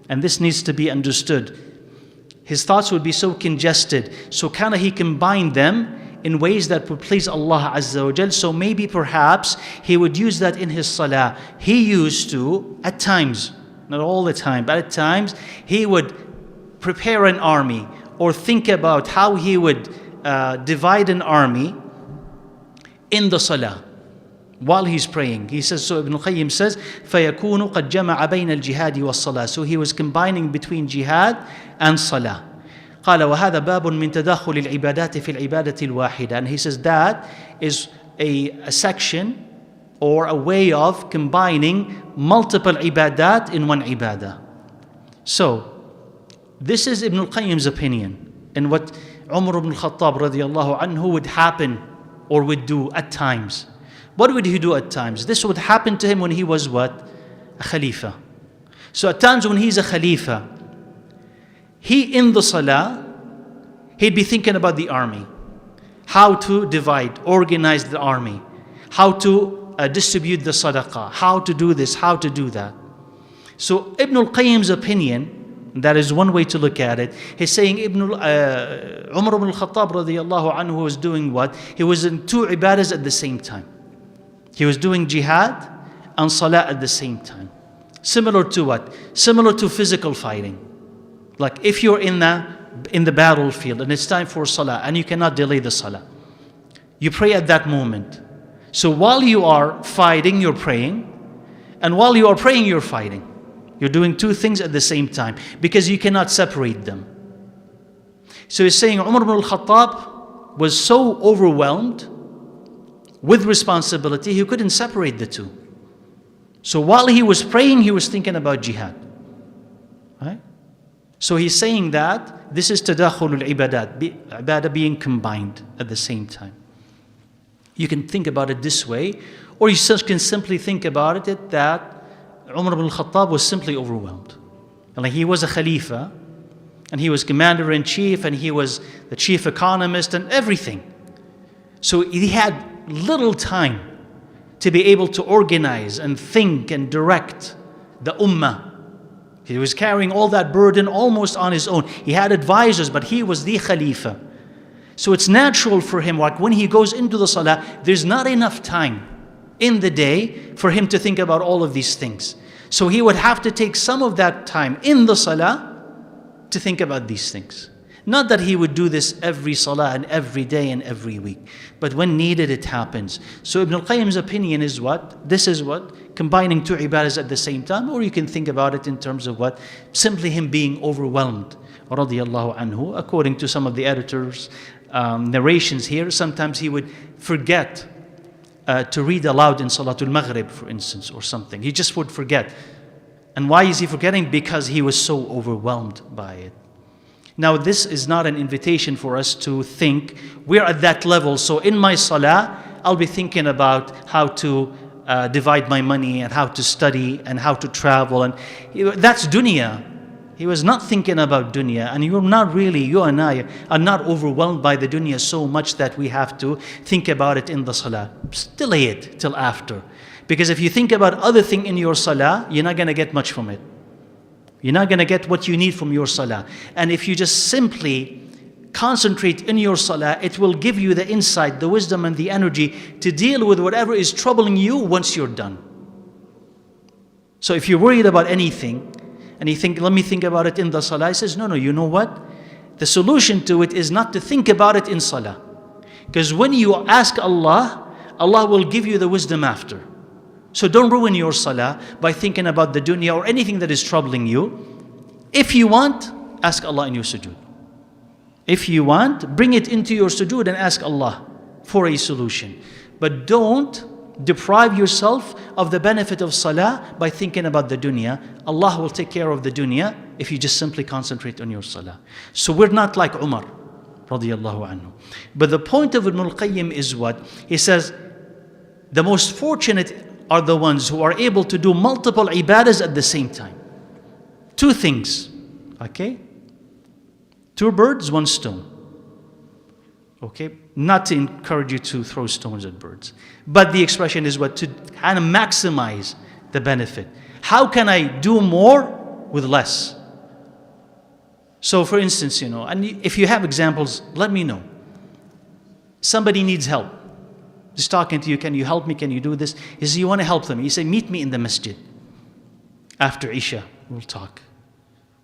and this needs to be understood. His thoughts would be so congested, so he combined them in ways that would please Allah Azza wa Jal. So maybe perhaps he would use that in his salah. He used to, at times, not all the time, but at times, he would prepare an army or think about how he would divide an army in the salah while he's praying. He says, so Ibn al-Qayyim says, فَيَكُونُ قَدْ جَمَعَ بَيْنَ الْجِهَادِ وَالصَّلَاةِ. So he was combining between jihad and salah. قال وهذا باب من تداخل العبادات في العبادة الواحدة. And he says that is a section or a way of combining multiple ibadat in one ibadah. So this is Ibn al-Qayyim's opinion and what Umar ibn al-Khattab radiyallahu anhu would happen or would do at times. What would he do at times? This would happen to him when he was what? A Khalifa. So at times when he's a Khalifa, he in the salah, he'd be thinking about the army, how to divide, organize the army, how to distribute the sadaqah, how to do this, how to do that. So Ibn al-Qayyim's opinion, that is one way to look at it. He's saying Umar ibn al-Khattab radiyallahu anhu was doing what? He was in two ibadahs at the same time. He was doing jihad and salah at the same time. Similar to what? Similar to physical fighting. Like if you're in the battlefield and it's time for salah and you cannot delay the salah, you pray at that moment. So while you are fighting, you're praying, and while you are praying, you're fighting. You're doing two things at the same time because you cannot separate them. So he's saying Umar ibn al-Khattab was so overwhelmed with responsibility, he couldn't separate the two. So while he was praying, he was thinking about jihad. Right? So he's saying that this is tadakhulul ibadat, ibadah being combined at the same time. You can think about it this way, or you can simply think about it that Umar ibn al-Khattab was simply overwhelmed. Like he was a Khalifa, and he was commander-in-chief, and he was the chief economist and everything. So he had little time to be able to organize and think and direct the ummah. He was carrying all that burden almost on his own. He had advisors, but he was the Khalifa. So it's natural for him, like when he goes into the salah, there's not enough time in the day for him to think about all of these things. So he would have to take some of that time in the salah to think about these things. Not that he would do this every salah and every day and every week, but when needed it happens. So Ibn al-Qayyim's opinion is what? This is what? Combining two ibadahs at the same time, or you can think about it in terms of what? Simply him being overwhelmed, radiyallahu anhu. According to some of the editors' narrations here, sometimes he would forget to read aloud in Salatul Maghrib, for instance, or something. He just would forget. And why is he forgetting? Because he was so overwhelmed by it. Now, this is not an invitation for us to think we're at that level. So in my salah, I'll be thinking about how to divide my money and how to study and how to travel. And that's dunya. He was not thinking about dunya. And you and I are not overwhelmed by the dunya so much that we have to think about it in the salah. Just delay it till after. Because if you think about other thing in your salah, you're not going to get much from it. You're not going to get what you need from your salah. And if you just simply concentrate in your salah, it will give you the insight, the wisdom and the energy to deal with whatever is troubling you once you're done. So if you're worried about anything, and you think, let me think about it in the salah, he says, no, you know what? The solution to it is not to think about it in salah. Because when you ask Allah, Allah will give you the wisdom after. So don't ruin your salah by thinking about the dunya or anything that is troubling you. If you want, ask Allah in your sujood. If you want, bring it into your sujood and ask Allah for a solution. But don't deprive yourself of the benefit of salah by thinking about the dunya. Allah will take care of the dunya if you just simply concentrate on your salah. So we're not like Umar radiyallahu anhu. But the point of ibnalqayyim is what? He says, the most fortunate are the ones who are able to do multiple ibadahs at the same time. Two things, okay? Two birds, one stone. Okay? Not to encourage you to throw stones at birds. But the expression is what? To kind of maximize the benefit. How can I do more with less? So for instance, and if you have examples, let me know. Somebody needs help. Just talking to you, can you help me? Can you do this? He says, you want to help them. You say, meet me in the masjid. After Isha, we'll talk.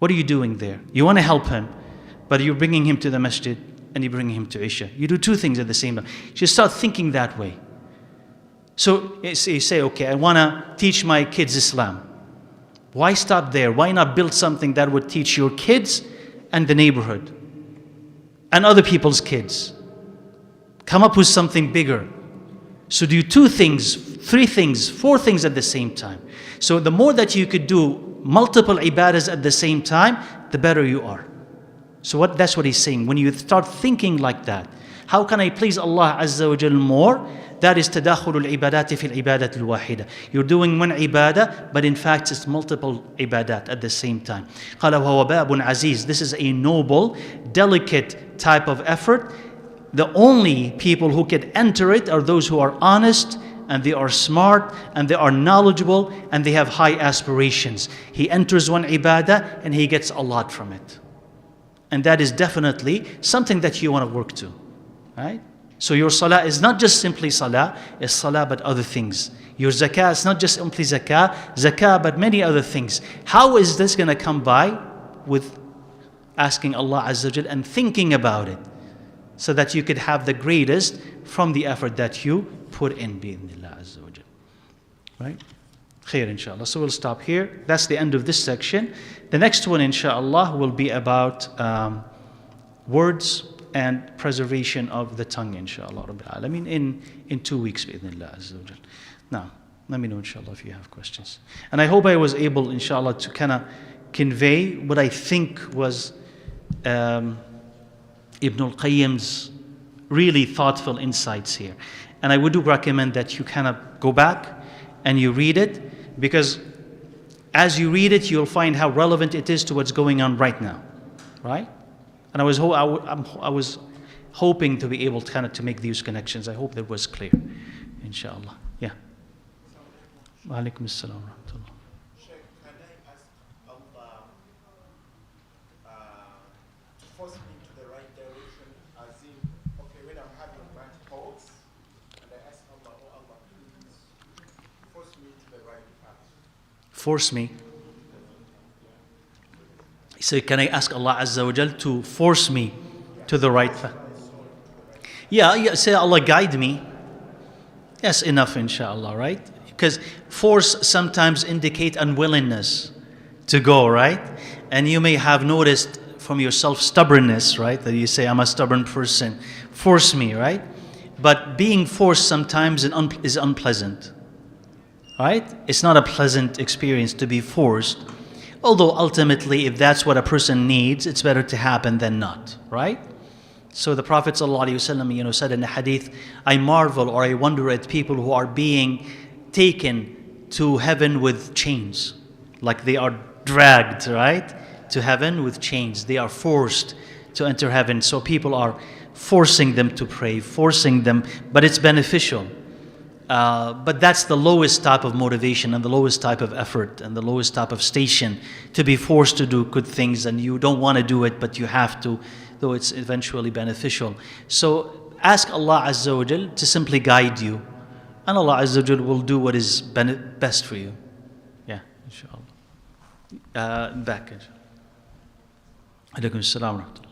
What are you doing there? You want to help him, but you're bringing him to the masjid and you're bringing him to Isha. You do two things at the same time. Just start thinking that way. So you say, okay, I want to teach my kids Islam. Why stop there? Why not build something that would teach your kids and the neighborhood and other people's kids? Come up with something bigger. So do two things, three things, four things at the same time. So the more that you could do multiple ibadahs at the same time, the better you are. So that's what he's saying. When you start thinking like that, how can I please Allah Azza wa Jal more? That is tadakhul al-ibadati fi al-ibadat al-wahida. You're doing one ibadah, but in fact it's multiple ibadat at the same time. قال وهو باب عزيز. This is a noble, delicate type of effort. The only people who can enter it are those who are honest, and they are smart, and they are knowledgeable, and they have high aspirations. He enters one ibadah and he gets a lot from it. And that is definitely something that you want to work to. Right? So your salah is not just simply salah, it's salah but other things. Your zakah is not just simply zakah but many other things. How is this going to come by? With asking Allah Azza wa Jal and thinking about it, so that you could have the greatest from the effort that you put in, bi'idhnillah Azza wa Jal. Right? Khair, inshallah. So we'll stop here. That's the end of this section. The next one, inshallah, will be about words and preservation of the tongue, inshallah. I mean, in 2 weeks, bi'idhnillah Azza wa Jal. Now, let me know, inshallah, if you have questions. And I hope I was able, inshallah, to kind of convey what I think was ibnalqayyim's really thoughtful insights here. And I would recommend that you kind of go back and you read it, because as you read it, you'll find how relevant it is to what's going on right now, right? And I was hoping to be able to kind of to make these connections. I hope that was clear, inshallah. Yeah. Wa alaikum assalam wa rahmatullah. Force me. So can I ask Allah Azza wa Jal to force me to the right path? Yeah, say Allah guide me. Yes, enough, inshallah, right? Because force sometimes indicate unwillingness to go, right? And you may have noticed from yourself stubbornness, right? That you say, I'm a stubborn person. Force me, right? But being forced sometimes is unpleasant. Right? It's not a pleasant experience to be forced. Although ultimately, if that's what a person needs, it's better to happen than not. Right? So the Prophet ﷺ, said in a hadith, I marvel or I wonder at people who are being taken to heaven with chains. Like they are dragged, right? To heaven with chains. They are forced to enter heaven. So people are forcing them to pray, forcing them, but it's beneficial. But that's the lowest type of motivation and the lowest type of effort and the lowest type of station, to be forced to do good things and you don't want to do it, but you have to, though it's eventually beneficial. So ask Allah Azza wa Jal to simply guide you, and Allah Azza wa Jal will do what is best for you. Yeah, inshallah. Back, inshallah. Alaikum assalam wa rahmatullah.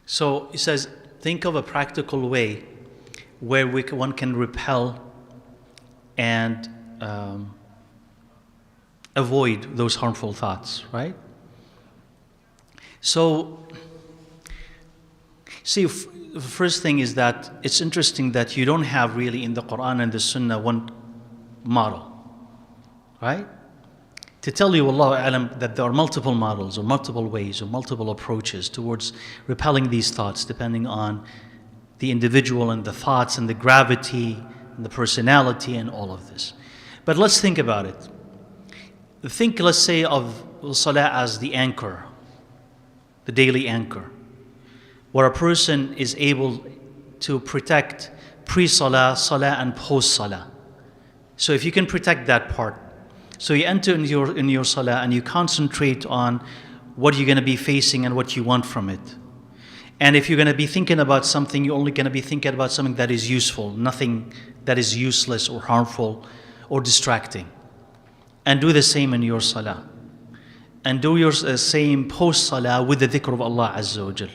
So he says, think of a practical way where one can repel and avoid those harmful thoughts, right? So, see, the first thing is that it's interesting that you don't have really in the Quran and the Sunnah one model, right? To tell you, Wallahu A'lam, that there are multiple models or multiple ways or multiple approaches towards repelling these thoughts, depending on the individual and the thoughts and the gravity and the personality and all of this. But let's think about it. Think, let's say, of Salah as the anchor, the daily anchor, where a person is able to protect pre-Salah, Salah, and post-Salah. So if you can protect that part, so you enter in your Salah and you concentrate on what you're going to be facing and what you want from it. And if you're going to be thinking about something, you're only going to be thinking about something that is useful, nothing that is useless or harmful or distracting. And do the same in your Salah. And do your same post-Salah with the dhikr of Allah Azza wa Jal.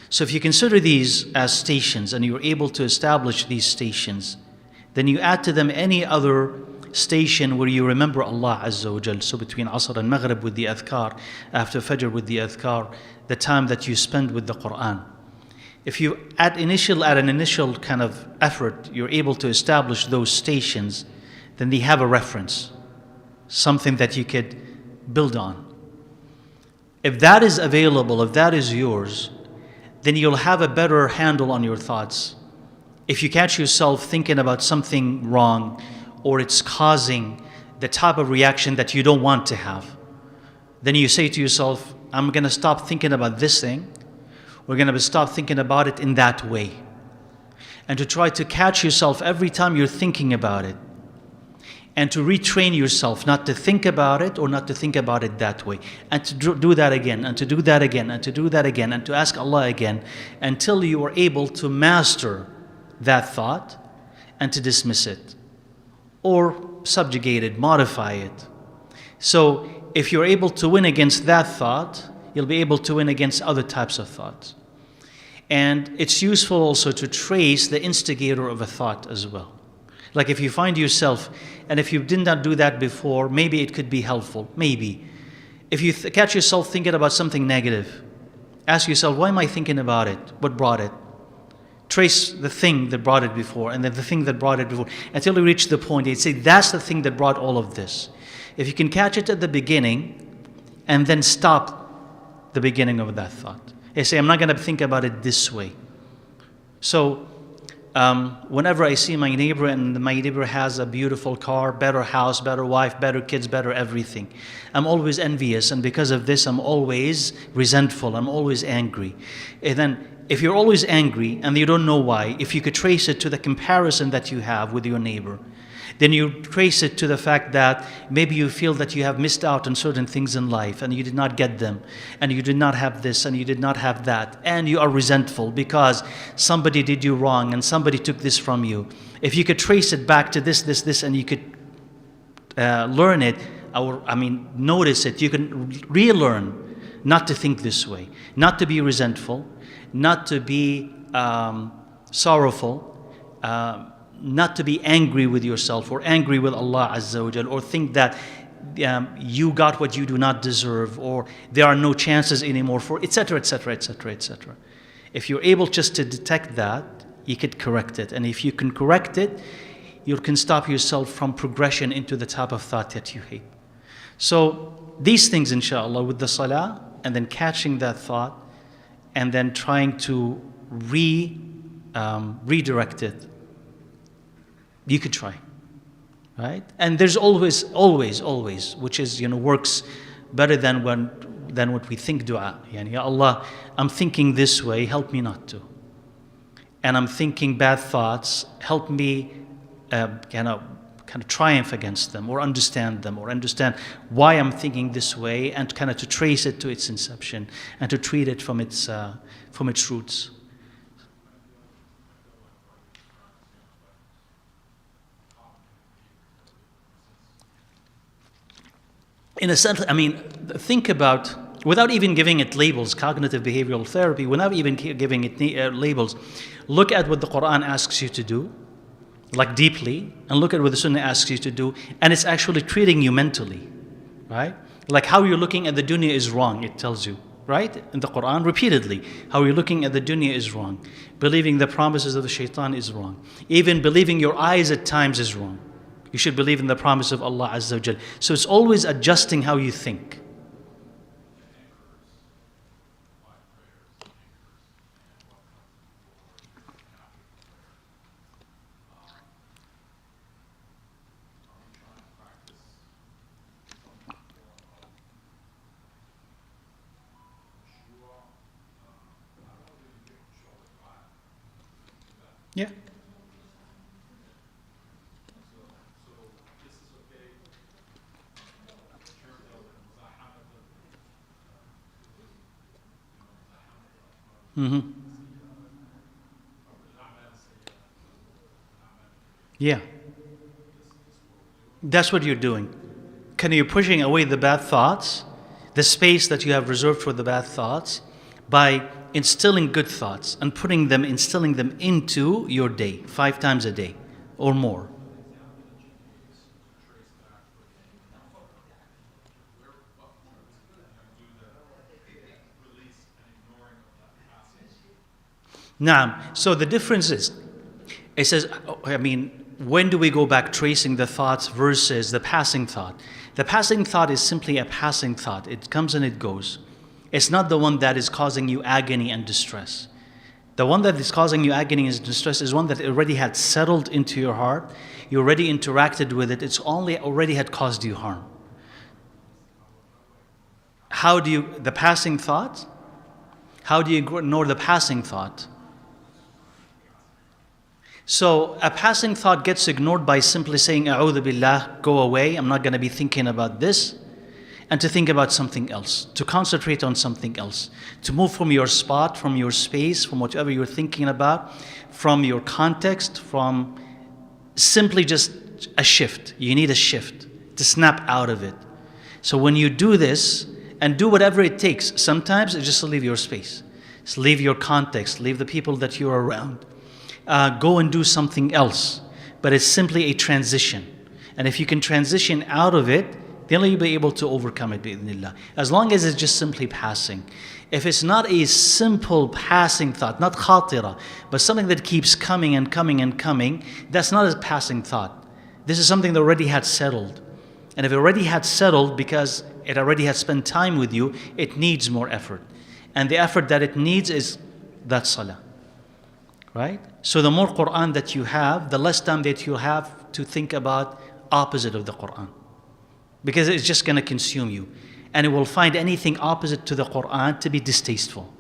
So if you consider these as stations and you're able to establish these stations, then you add to them any other station where you remember Allah Azza wa Jal. So between Asr and Maghrib with the adhkar, after Fajr with the adhkar, the time that you spend with the Quran. If you at an initial kind of effort, you're able to establish those stations, then they have a reference, something that you could build on. If that is available, if that is yours, then you'll have a better handle on your thoughts. If you catch yourself thinking about something wrong, or it's causing the type of reaction that you don't want to have, then you say to yourself, I'm going to stop thinking about this thing. We're going to stop thinking about it in that way. And to try to catch yourself every time you're thinking about it. And to retrain yourself not to think about it or not to think about it that way. And to do that again, and to do that again, and to do that again, and to ask Allah again, until you are able to master that thought and to dismiss it. Or subjugate it, modify it. So if you're able to win against that thought, you'll be able to win against other types of thoughts. And it's useful also to trace the instigator of a thought as well. Like if you find yourself, and if you did not do that before, maybe it could be helpful, maybe. If you catch yourself thinking about something negative, ask yourself, why am I thinking about it? What brought it? Trace the thing that brought it before, and then the thing that brought it before, until you reach the point, you say, that's the thing that brought all of this. If you can catch it at the beginning, and then stop the beginning of that thought. You say, I'm not going to think about it this way. So, whenever I see my neighbor, and my neighbor has a beautiful car, better house, better wife, better kids, better everything, I'm always envious, and because of this, I'm always resentful, I'm always angry. And then, if you're always angry and you don't know why, if you could trace it to the comparison that you have with your neighbor, then you trace it to the fact that maybe you feel that you have missed out on certain things in life and you did not get them, and you did not have this and you did not have that, and you are resentful because somebody did you wrong and somebody took this from you. If you could trace it back to this, and you could learn it, or notice it, you can relearn not to think this way, not to be resentful, not to be sorrowful, not to be angry with yourself or angry with Allah Azza wa Jal, or think that you got what you do not deserve, or there are no chances anymore for, etc., etc., etc., etc. If you're able just to detect that, you could correct it. And if you can correct it, you can stop yourself from progression into the type of thought that you hate. So these things, inshallah, with the salah, and then catching that thought, and then trying to redirect it, you could try, right? And there's always, which is, works better than what we think dua. Ya Allah, I'm thinking this way, help me not to. And I'm thinking bad thoughts, help me kind of triumph against them, or understand them, or understand why I'm thinking this way, and kind of to trace it to its inception, and to treat it from its roots. In a sense, think about, without even giving it labels, cognitive behavioral therapy, without even giving it labels, look at what the Quran asks you to do, like deeply, and look at what the Sunnah asks you to do, and it's actually treating you mentally, right? Like how you're looking at the dunya is wrong, it tells you, right? In the Quran, repeatedly, how you're looking at the dunya is wrong. Believing the promises of the shaitan is wrong. Even believing your eyes at times is wrong. You should believe in the promise of Allah Azza wa Jal. So it's always adjusting how you think. Yeah. Mm-hmm. Yeah. That's what you're doing. You're pushing away the bad thoughts, the space that you have reserved for the bad thoughts, by instilling good thoughts and instilling them into your day 5 times a day or more. Now, so the difference is, it says, when do we go back tracing the thoughts versus the passing thought? The passing thought is simply a passing thought. It comes and it goes. It's not the one that is causing you agony and distress. The one that is causing you agony and distress is one that already had settled into your heart. You already interacted with it. It's already had caused you harm. The passing thought? How do you ignore the passing thought? So a passing thought gets ignored by simply saying, A'udhu billah, go away, I'm not going to be thinking about this. And to think about something else, to concentrate on something else, to move from your spot, from your space, from whatever you're thinking about, from your context, from simply just a shift. You need a shift to snap out of it. So when you do this, and do whatever it takes, sometimes it's just to leave your space. Just leave your context, leave the people that you're around. Go and do something else. But it's simply a transition. And if you can transition out of it, then you'll be able to overcome it, bi'idhnillah. As long as it's just simply passing. If it's not a simple passing thought, not khatira, but something that keeps coming and coming and coming, that's not a passing thought. This is something that already had settled. And if it already had settled because it already had spent time with you, it needs more effort. And the effort that it needs is that salah. Right? So the more Quran that you have, the less time that you have to think about opposite of the Quran. Because it's just going to consume you. And it will find anything opposite to the Quran to be distasteful.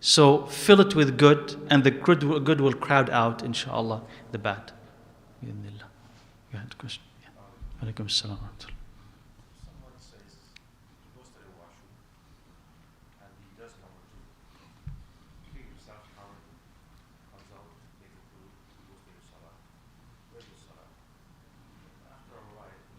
So fill it with good, and the good will crowd out, inshallah, the bad. You had a question? Yeah. Alaikum assalam. Someone says he goes to the washroom and he does number 2. He yourself shower, comes out, takes a food, he goes to the salah. Where's the salah? After a while, he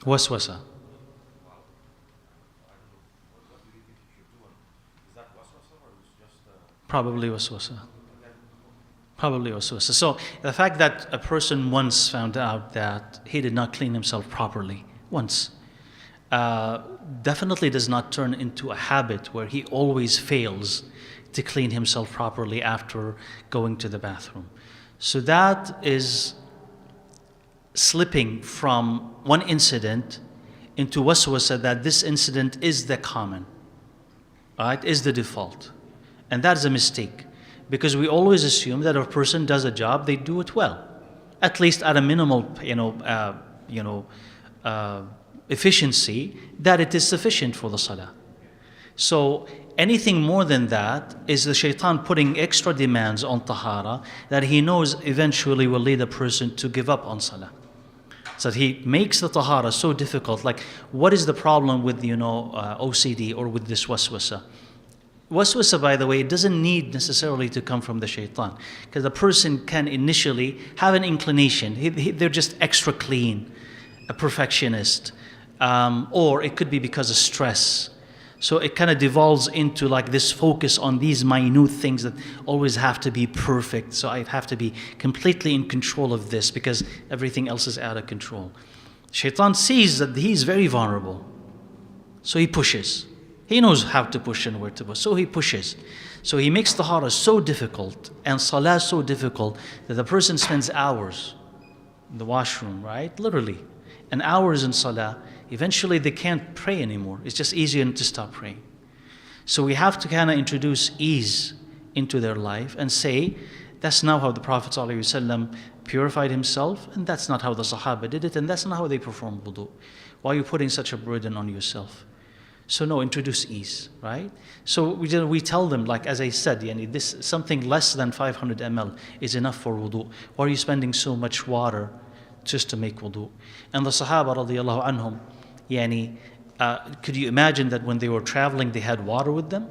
Waswasa. Well, I don't know. What do you think you should do? Is that waswasa or is just Probably waswasa. again? Probably waswasa. So the fact that a person once found out that he did not clean himself properly, once, definitely does not turn into a habit where he always fails to clean himself properly after going to the bathroom. So that is slipping from one incident into waswasa, that this incident is the common, right? Is the default. And that is a mistake, because we always assume that if a person does a job, they do it well, at least at a minimal, efficiency, that it is sufficient for the salah. So anything more than that is the shaitan putting extra demands on tahara that he knows eventually will lead a person to give up on salah. So he makes the tahara so difficult. Like, what is the problem with OCD or with this waswasa? Waswasa, by the way, it doesn't need necessarily to come from the shaitan, because the person can initially have an inclination. They're just extra clean, a perfectionist, or it could be because of stress. So it kind of devolves into like this focus on these minute things that always have to be perfect. So I have to be completely in control of this because everything else is out of control. Shaitan sees that he's very vulnerable, so he pushes. He knows how to push and where to push, so he pushes. So he makes tahara so difficult and salah so difficult that the person spends hours in the washroom, right? Literally, and hours in salah. Eventually they can't pray anymore. It's just easier to stop praying. So we have to kind of introduce ease into their life and say, that's not how the Prophet ﷺ purified himself, and that's not how the Sahaba did it, and that's not how they performed wudu. Why are you putting such a burden on yourself? So no, introduce ease, right? So we tell them, like as I said, this something less than 500 ml is enough for wudu. Why are you spending so much water just to make wudu? And the Sahaba radiallahu anhum, could you imagine that when they were traveling they had water with them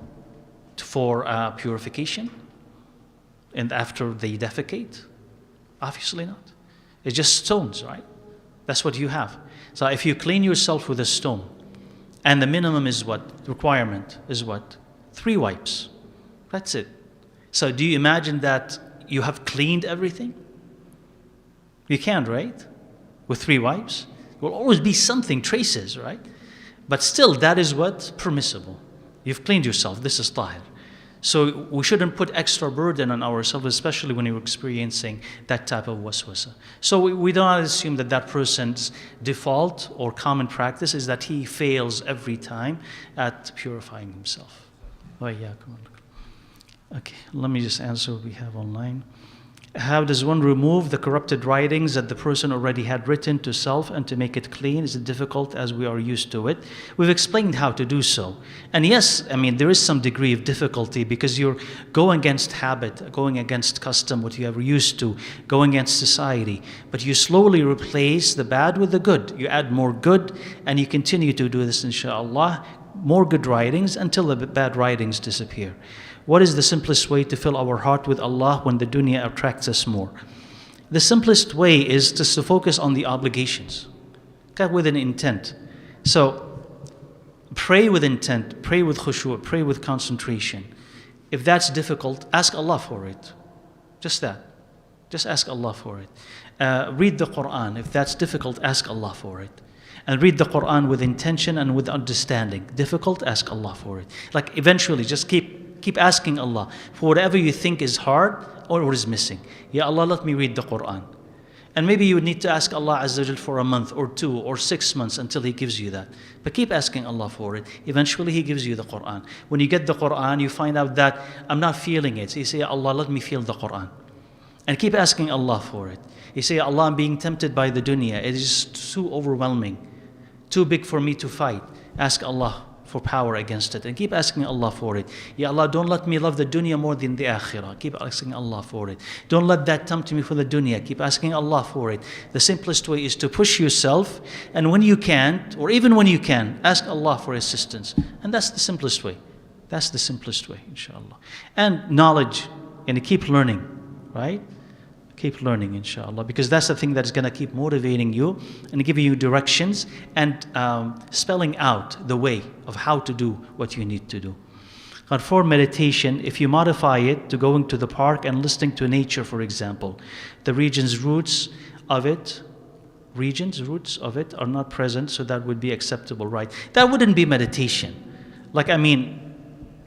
for purification? And after they defecate? Obviously not. It's just stones, right? That's what you have. So if you clean yourself with a stone, and the minimum is what? The requirement is what? 3 wipes. That's it. So do you imagine that you have cleaned everything? You can't, right? With 3 wipes? There will always be something, traces, right? But still, that is what's permissible. You've cleaned yourself. This is tahir. So we shouldn't put extra burden on ourselves, especially when you're experiencing that type of waswasa. So we don't assume that that person's default or common practice is that he fails every time at purifying himself. Oh, yeah, come on. Okay, let me just answer what we have online. How does one remove the corrupted writings that the person already had written to self and to make it clean? Is it difficult as we are used to it? We've explained how to do so. And yes, there is some degree of difficulty because you're going against habit, going against custom, what you are used to, going against society. But you slowly replace the bad with the good. You add more good and you continue to do this, inshallah, more good writings until the bad writings disappear. What is the simplest way to fill our heart with Allah when the dunya attracts us more? The simplest way is just to focus on the obligations, okay, with an intent. So pray with intent, pray with khushu', pray with concentration. If that's difficult, ask Allah for it. Just that. Just ask Allah for it. Read the Quran. If that's difficult, ask Allah for it. And read the Quran with intention and with understanding. Difficult, ask Allah for it. Like eventually, just keep asking Allah for whatever you think is hard or what is missing. Ya Allah, let me read the Quran. And maybe you would need to ask Allah Azza wa Jal for a month or 2 or 6 months until He gives you that. But keep asking Allah for it. Eventually He gives you the Quran. When you get the Quran, you find out that I'm not feeling it. So you say, Ya Allah, let me feel the Quran. And keep asking Allah for it. You say, Ya Allah, I'm being tempted by the dunya. It is just too overwhelming, too big for me to fight. Ask Allah for power against it, and keep asking Allah for it. Ya Allah, don't let me love the dunya more than the akhirah. Keep asking Allah for it. Don't let that tempt me for the dunya. Keep asking Allah for it. The simplest way is to push yourself, and when you can't, or even when you can, ask Allah for assistance. And that's the simplest way. That's the simplest way, inshallah. And knowledge, and keep learning, right? Keep learning, inshallah, because that's the thing that's going to keep motivating you and giving you directions and spelling out the way of how to do what you need to do. And for meditation, if you modify it to going to the park and listening to nature, for example, the roots of it are not present, so that would be acceptable, right? That wouldn't be meditation.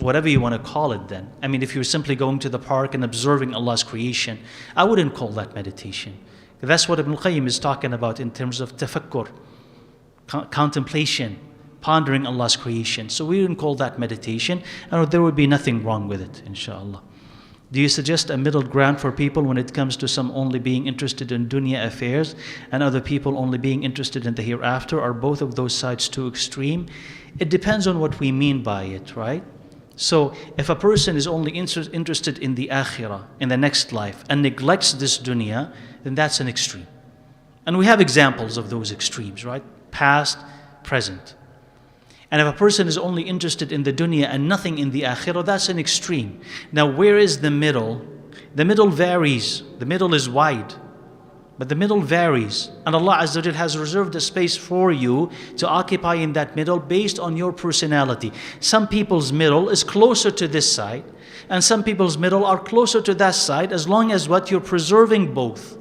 Whatever you want to call it then. If you're simply going to the park and observing Allah's creation, I wouldn't call that meditation. That's what ibnalqayyim is talking about in terms of tafakkur, contemplation, pondering Allah's creation. So we wouldn't call that meditation, and there would be nothing wrong with it, inshallah. Do you suggest a middle ground for people when it comes to some only being interested in dunya affairs and other people only being interested in the hereafter? Are both of those sides too extreme? It depends on what we mean by it, right? So if a person is only interested in the akhirah, in the next life, and neglects this dunya, then that's an extreme. And we have examples of those extremes, right? Past, present. And if a person is only interested in the dunya and nothing in the akhirah, that's an extreme. Now, where is the middle? The middle varies. The middle is wide. But the middle varies. And Allah Azza wa Jal has reserved a space for you to occupy in that middle based on your personality. Some people's middle is closer to this side, and some people's middle are closer to that side, as long as what you're preserving both.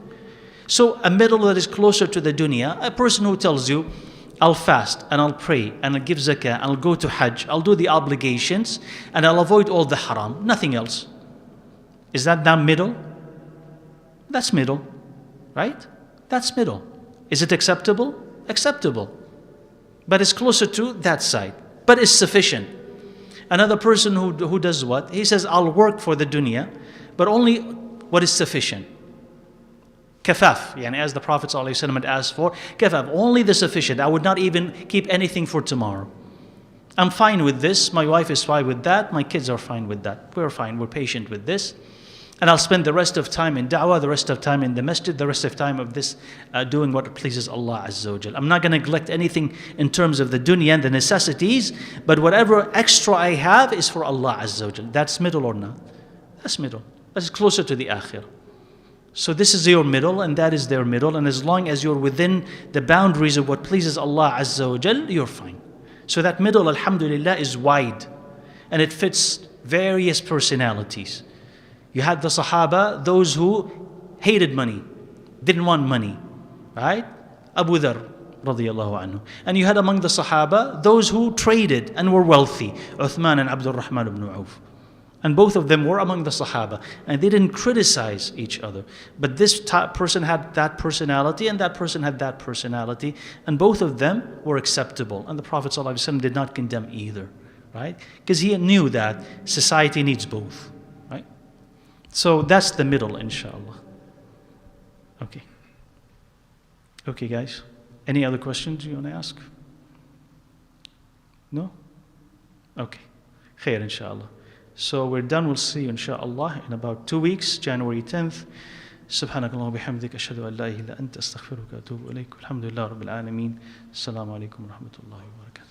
So a middle that is closer to the dunya, a person who tells you, I'll fast and I'll pray and I'll give zakah and I'll go to hajj, I'll do the obligations and I'll avoid all the haram, nothing else. Is that now middle? That's middle. Right? That's middle. Is it acceptable? Acceptable. But it's closer to that side. But it's sufficient. Another person who does what? He says, I'll work for the dunya, but only what is sufficient. Kafaf, as the Prophet ﷺ had asked for, kafaf, only the sufficient. I would not even keep anything for tomorrow. I'm fine with this. My wife is fine with that. My kids are fine with that. We're fine. We're patient with this. And I'll spend the rest of time in da'wah, the rest of time in the masjid, the rest of time of this doing what pleases Allah Azza wa Jal. I'm not going to neglect anything in terms of the dunya and the necessities, but whatever extra I have is for Allah Azza wa Jal. That's middle or not? That's middle. That's closer to the akhirah. So this is your middle and that is their middle, and as long as you're within the boundaries of what pleases Allah Azza wa Jal, you're fine. So that middle, alhamdulillah, is wide and it fits various personalities. You had the Sahaba, those who hated money, didn't want money, right? Abu Dharr, radiyallahu anhu. And you had among the Sahaba, those who traded and were wealthy, Uthman and Abdul Rahman ibn Auf. And both of them were among the Sahaba. And they didn't criticize each other. But this person had that personality and that person had that personality. And both of them were acceptable. And the Prophet ﷺ did not condemn either, right? Because he knew that society needs both. So that's the middle, inshallah. Okay. Okay, guys. Any other questions you want to ask? No? Okay. Khair, inshallah. So we're done. We'll see you, inshallah, in about 2 weeks, January 10th. سبحانك اللهم وبحمدك أشهد أن لا إله إلا أنت أستغفرك وأتوب إليك الحمد لله رب العالمين السلام عليكم ورحمة الله وبركاته